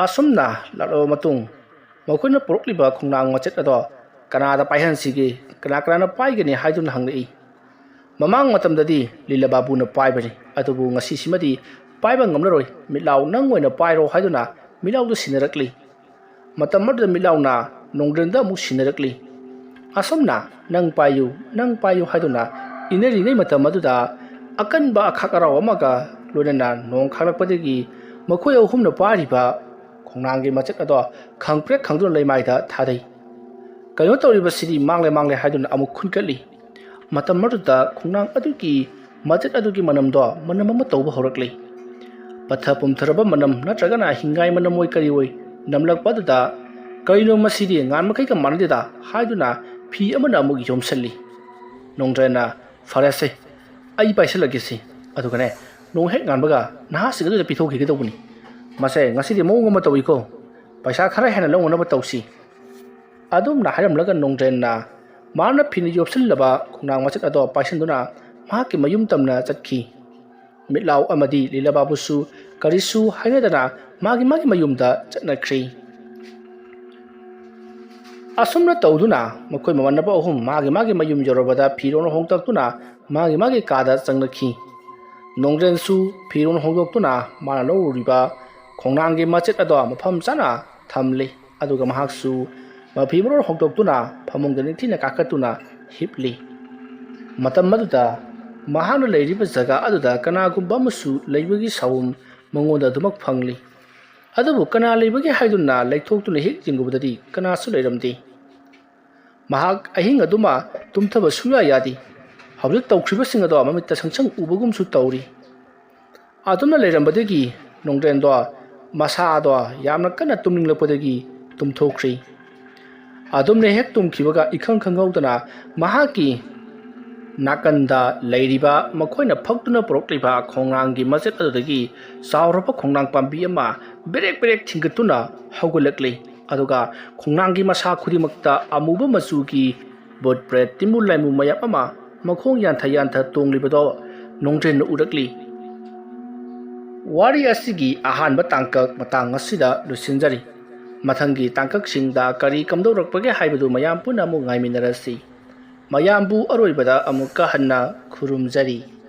ꯑꯁꯨꯝꯅ ꯂꯥꯛꯂꯕ ꯃꯇꯨꯡ ꯃꯈꯣꯏꯅ ꯄꯨꯔꯛꯂꯤꯕ ꯈꯣꯡꯅꯥꯡ ꯃꯆꯦꯠ ꯑꯗꯣ ꯀꯅꯥꯗ ꯄꯥꯏꯍꯟꯁꯤꯒꯦ, ꯀꯅꯥꯅ ꯄꯥꯏꯒꯅꯤ ꯍꯥꯏꯗꯨꯅ ꯍꯪꯂꯛꯏ꯫ ꯃꯃꯥꯡ ꯃꯇꯝꯗꯗꯤ ꯂꯤꯂꯥꯕꯥꯕꯨꯅ ꯄꯥꯏꯕꯅꯤ, ꯑꯗꯨꯕꯨ ꯉꯁꯤꯁꯤꯃꯗꯤ ꯄꯥꯏꯕ ꯉꯝꯂꯔꯣꯏ, ꯃꯤꯠꯂꯥꯎ ꯅꯪ ꯑꯣꯏꯅ ꯄꯥꯏꯔꯣ ꯍꯥꯏꯗꯨꯅ ꯃꯤꯠꯂꯥꯎꯗ ꯁꯤꯟꯅꯔꯛꯂꯤ꯫ ꯃꯇꯝ ꯑꯗꯨꯗ ꯃꯤꯠꯂꯥꯎꯅ ꯅꯣꯡꯗ꯭ꯔꯦꯟꯗ ꯑꯃꯨꯛ ꯁꯤꯟꯅꯔꯛꯂꯤ꯫ ꯑꯁꯨꯝꯅ ꯅꯪ ꯄꯥꯏꯌꯨ ꯍꯥꯏꯗꯨꯅ ꯏꯟꯅꯔꯤꯉꯩ ꯃꯇꯝ ꯑꯗꯨꯗ ꯑꯀꯟꯕ ꯑꯈꯥꯛ ꯑꯔꯥꯎ ꯑꯃꯒ ꯂꯣꯏꯅꯅ ꯅꯣꯡ ꯈꯥꯛꯂꯛꯄꯗꯒꯤ ꯃꯈꯣꯏ ꯑꯍꯨꯝꯅ ꯄꯥꯏꯔꯤꯕ ꯈꯣꯡꯅꯥꯡꯒꯤ ꯃꯆꯦꯠ ꯑꯗꯣ ꯈꯪꯄ꯭ꯔꯦꯛ ꯈꯪꯗꯨꯅ ꯂꯩꯃꯥꯏꯗ ꯊꯥꯗꯩ꯫ ꯀꯩꯅꯣ ꯇꯧꯔꯤꯕꯁꯤꯗꯤ ꯃꯥꯡꯂꯦ ꯍꯥꯏꯗꯨꯅ ꯑꯃꯨꯛ ꯈꯨꯟꯀꯠꯂꯤ꯫ ꯃꯇꯝ ꯑꯗꯨꯗ ꯈꯣꯡꯅꯥꯡ ꯑꯗꯨꯒꯤ ꯃꯆꯦꯠ ꯑꯗꯨꯒꯤ ꯃꯅꯝꯗꯣ ꯃꯅꯝ ꯑꯃ ꯇꯧꯕ ꯍꯧꯔꯛꯂꯤ꯫ ꯄꯠꯊ ꯄꯨꯝꯊꯔꯕ ꯃꯅꯝ ꯅꯠꯇ꯭ꯔꯒꯅ ꯍꯤꯡꯒꯥꯏ ꯃꯅꯝ ꯑꯣꯏ ꯀꯔꯤ ꯑꯣꯏ ꯅꯝꯂꯛꯄ ꯑꯗꯨꯗ ꯀꯔꯤꯅꯣ ꯃꯁꯤꯗꯤ ꯉꯥꯟꯃꯈꯩꯒ ꯃꯥꯟꯅꯗꯦꯗ ꯍꯥꯏꯗꯨꯅ ꯐꯤ ꯑꯃꯅ ꯑꯃꯨꯛ ꯌꯣꯝꯁꯜꯂꯤ꯫ ꯅꯣꯡꯗ꯭ꯔꯦꯟꯅ ꯐꯔꯦꯁꯦ ꯑꯩ ꯄꯥꯏꯁꯜꯂꯒꯦꯁꯤ, ꯑꯗꯨꯒꯅꯦ ꯅꯣꯡ ꯍꯦꯛ ꯉꯥꯟꯕꯒ ꯅꯍꯥꯁꯤꯡ ꯑꯗꯨꯗ ꯄꯤꯊꯣꯛꯈꯤꯒꯗꯧꯕꯅꯤ꯫ ꯃꯁꯦ ꯉꯁꯤꯗꯤ ꯃꯑꯣꯡ ꯑꯃ ꯇꯧꯏꯀꯣ, ꯄꯩꯁꯥ ꯈꯔ ꯍꯦꯟꯅ ꯂꯧꯅꯅꯕ ꯇꯧꯁꯤ꯫ ꯑꯗꯨꯝꯅ ꯍꯥꯏꯔꯝꯂꯒ ꯅꯣꯡꯗ꯭ꯔꯦꯟꯅ ꯃꯥꯅ ꯐꯤꯅ ꯌꯣꯝꯁꯤꯜꯂꯕ ꯈꯣꯡꯅꯥꯡ ꯃꯆꯦꯠ ꯑꯗꯣ ꯄꯥꯏꯁꯟꯗꯨꯅ ꯃꯍꯥꯛꯀꯤ ꯃꯌꯨꯝ ꯇꯝꯅ ꯆꯠꯈꯤ꯫ ꯃꯤꯠꯂꯥꯎ ꯑꯃꯗꯤ ꯂꯤꯂꯥꯕꯥꯕꯨꯁꯨ ꯀꯔꯤꯁꯨ ꯍꯥꯏꯅꯗꯅ ꯃꯥꯒꯤ ꯃꯌꯨꯝꯗ ꯆꯠꯅꯈ꯭ꯔꯤ꯫ ꯑꯁꯨꯝꯅ ꯇꯧꯗꯨꯅ ꯃꯈꯣꯏ ꯃꯃꯥꯟꯅꯕ ꯑꯍꯨꯝ ꯃꯥꯒꯤ ꯃꯌꯨꯝ ꯌꯧꯔꯕꯗ ꯐꯤꯔꯣꯜ ꯍꯣꯡꯗꯣꯛꯇꯨꯅ ꯃꯥꯒꯤ ꯀꯥꯗ ꯆꯪꯅꯈꯤ꯫ ꯅꯣꯡꯗ꯭ꯔꯦꯟꯁꯨ ꯐꯤꯔꯣꯜ ꯍꯣꯡꯗꯣꯛꯇꯨꯅ ꯃꯥꯅ ꯂꯧꯔꯨꯔꯤꯕ ꯈꯣꯡꯅꯥꯡꯒꯤ ꯃꯆꯦꯠ ꯑꯗꯣ ꯃꯐꯝ ꯆꯥꯅ ꯊꯝꯂꯤ꯫ ꯑꯗꯨꯒ ꯃꯍꯥꯛꯁꯨ ꯃꯐꯤ ꯃꯔꯣꯜ ꯍꯣꯡꯗꯣꯛꯇꯨꯅ ꯐꯃꯨꯡꯗ ꯅꯤꯡꯊꯤꯅ ꯀꯥꯈꯠꯇꯨꯅ ꯍꯤꯞꯂꯤ꯫ ꯃꯇꯝ ꯑꯗꯨꯗ ꯃꯍꯥꯛꯅ ꯂꯩꯔꯤꯕ ꯖꯒꯥ ꯑꯗꯨꯗ ꯀꯅꯥꯒꯨꯝꯕ ꯑꯃꯁꯨ ꯂꯩꯕꯒꯤ ꯁꯥꯎꯝ ꯃꯉꯣꯟꯗ ꯑꯗꯨꯃꯛ ꯐꯪꯂꯤ꯫ ꯑꯗꯨꯕꯨ ꯀꯅꯥ ꯂꯩꯕꯒꯦ ꯍꯥꯏꯗꯨꯅ ꯂꯩꯊꯣꯛꯇꯨꯅ ꯍꯦꯛ ꯌꯦꯡꯂꯨꯕꯗꯗꯤ ꯀꯅꯥꯁꯨ ꯂꯩꯔꯝꯗꯦ꯫ ꯃꯍꯥꯛ ꯑꯍꯤꯡ ꯑꯗꯨꯃ ꯇꯨꯝꯊꯕ ꯁꯨꯡꯌꯥ ꯌꯥꯗꯦ꯫ ꯍꯧꯖꯤꯛ ꯇꯧꯈ꯭ꯔꯤꯕꯁꯤꯡ ꯑꯗꯣ ꯃꯃꯤꯠꯇ ꯁꯪꯁꯪ ꯎꯕꯒꯨꯝꯁꯨ ꯇꯧꯔꯤ꯫ ꯑꯗꯨꯝꯅ ꯂꯩꯔꯝꯕꯗꯒꯤ ꯅꯣꯡꯗ꯭ꯔꯦꯟꯗꯣ ꯃꯁꯥꯗꯣ ꯌꯥꯝꯅ ꯀꯟꯅ ꯇꯨꯝꯅꯤꯡꯂꯛꯄꯗꯒꯤ ꯇꯨꯝꯊꯣꯛꯈ꯭ꯔꯤ꯫ ꯑꯗꯨꯝꯅ ꯍꯦꯛ ꯇꯨꯝꯈꯤꯕꯒ ꯏꯈꯪ ꯈꯪꯍꯧꯗꯅ ꯃꯍꯥꯛꯀꯤ ꯅꯥꯀꯟꯗ ꯂꯩꯔꯤꯕ ꯃꯈꯣꯏꯅ ꯐꯛꯇꯨꯅ ꯄꯨꯔꯛꯂꯤꯕ ꯈꯣꯡꯅꯥꯡꯒꯤ ꯃꯆꯦꯠ ꯑꯗꯨꯗꯒꯤ ꯆꯥꯎꯔꯕ ꯈꯣꯡꯅꯥꯡ ꯄꯥꯝꯕꯤ ꯑꯃ ꯕꯦꯔꯦꯛ ꯊꯤꯡꯒꯠꯇꯨꯅ ꯍꯧꯒꯠꯂꯛꯂꯤ꯫ ꯑꯗꯨꯒ ꯈꯣꯡꯅꯥꯡꯒꯤ ꯃꯁꯥ ꯈꯨꯗꯤꯡꯃꯛꯇ ꯑꯃꯨꯕ ꯃꯆꯨꯒꯤ ꯚꯨꯠ ꯄ꯭ꯔꯦꯠ ꯇꯤꯟꯃꯨ ꯂꯥꯏꯃꯨ ꯃꯌꯥꯝ ꯑꯃ ꯃꯈꯣꯡ ꯌꯥꯟꯊ ꯇꯣꯡꯂꯤꯕꯗꯣ ꯅꯣꯡꯗ꯭ꯔꯦꯟꯅ ꯎꯔꯛꯂꯤ꯫ ꯋꯥꯔꯤ ꯑꯁꯤꯒꯤ ꯑꯍꯥꯟꯕ ꯇꯥꯡꯀꯛ ꯃꯇꯥꯡ ꯑꯁꯤꯗ ꯂꯣꯏꯁꯤꯟꯖꯔꯤ꯫ ꯃꯊꯪꯒꯤ ꯇꯥꯡꯀꯛꯁꯤꯡꯗ ꯀꯔꯤ ꯀꯝꯗꯧꯔꯛꯄꯒꯦ ꯍꯥꯏꯕꯗꯨ ꯃꯌꯥꯝ ꯄꯨꯟꯅ ꯑꯃꯨꯛ ꯉꯥꯏꯃꯤꯟꯅꯔꯁꯤ꯫ ꯃꯌꯥꯝꯕꯨ ꯑꯔꯣꯏꯕꯗ ꯑꯃꯨꯛꯀ ꯍꯟꯅ ꯈꯨꯔꯨꯝꯖꯔꯤ꯫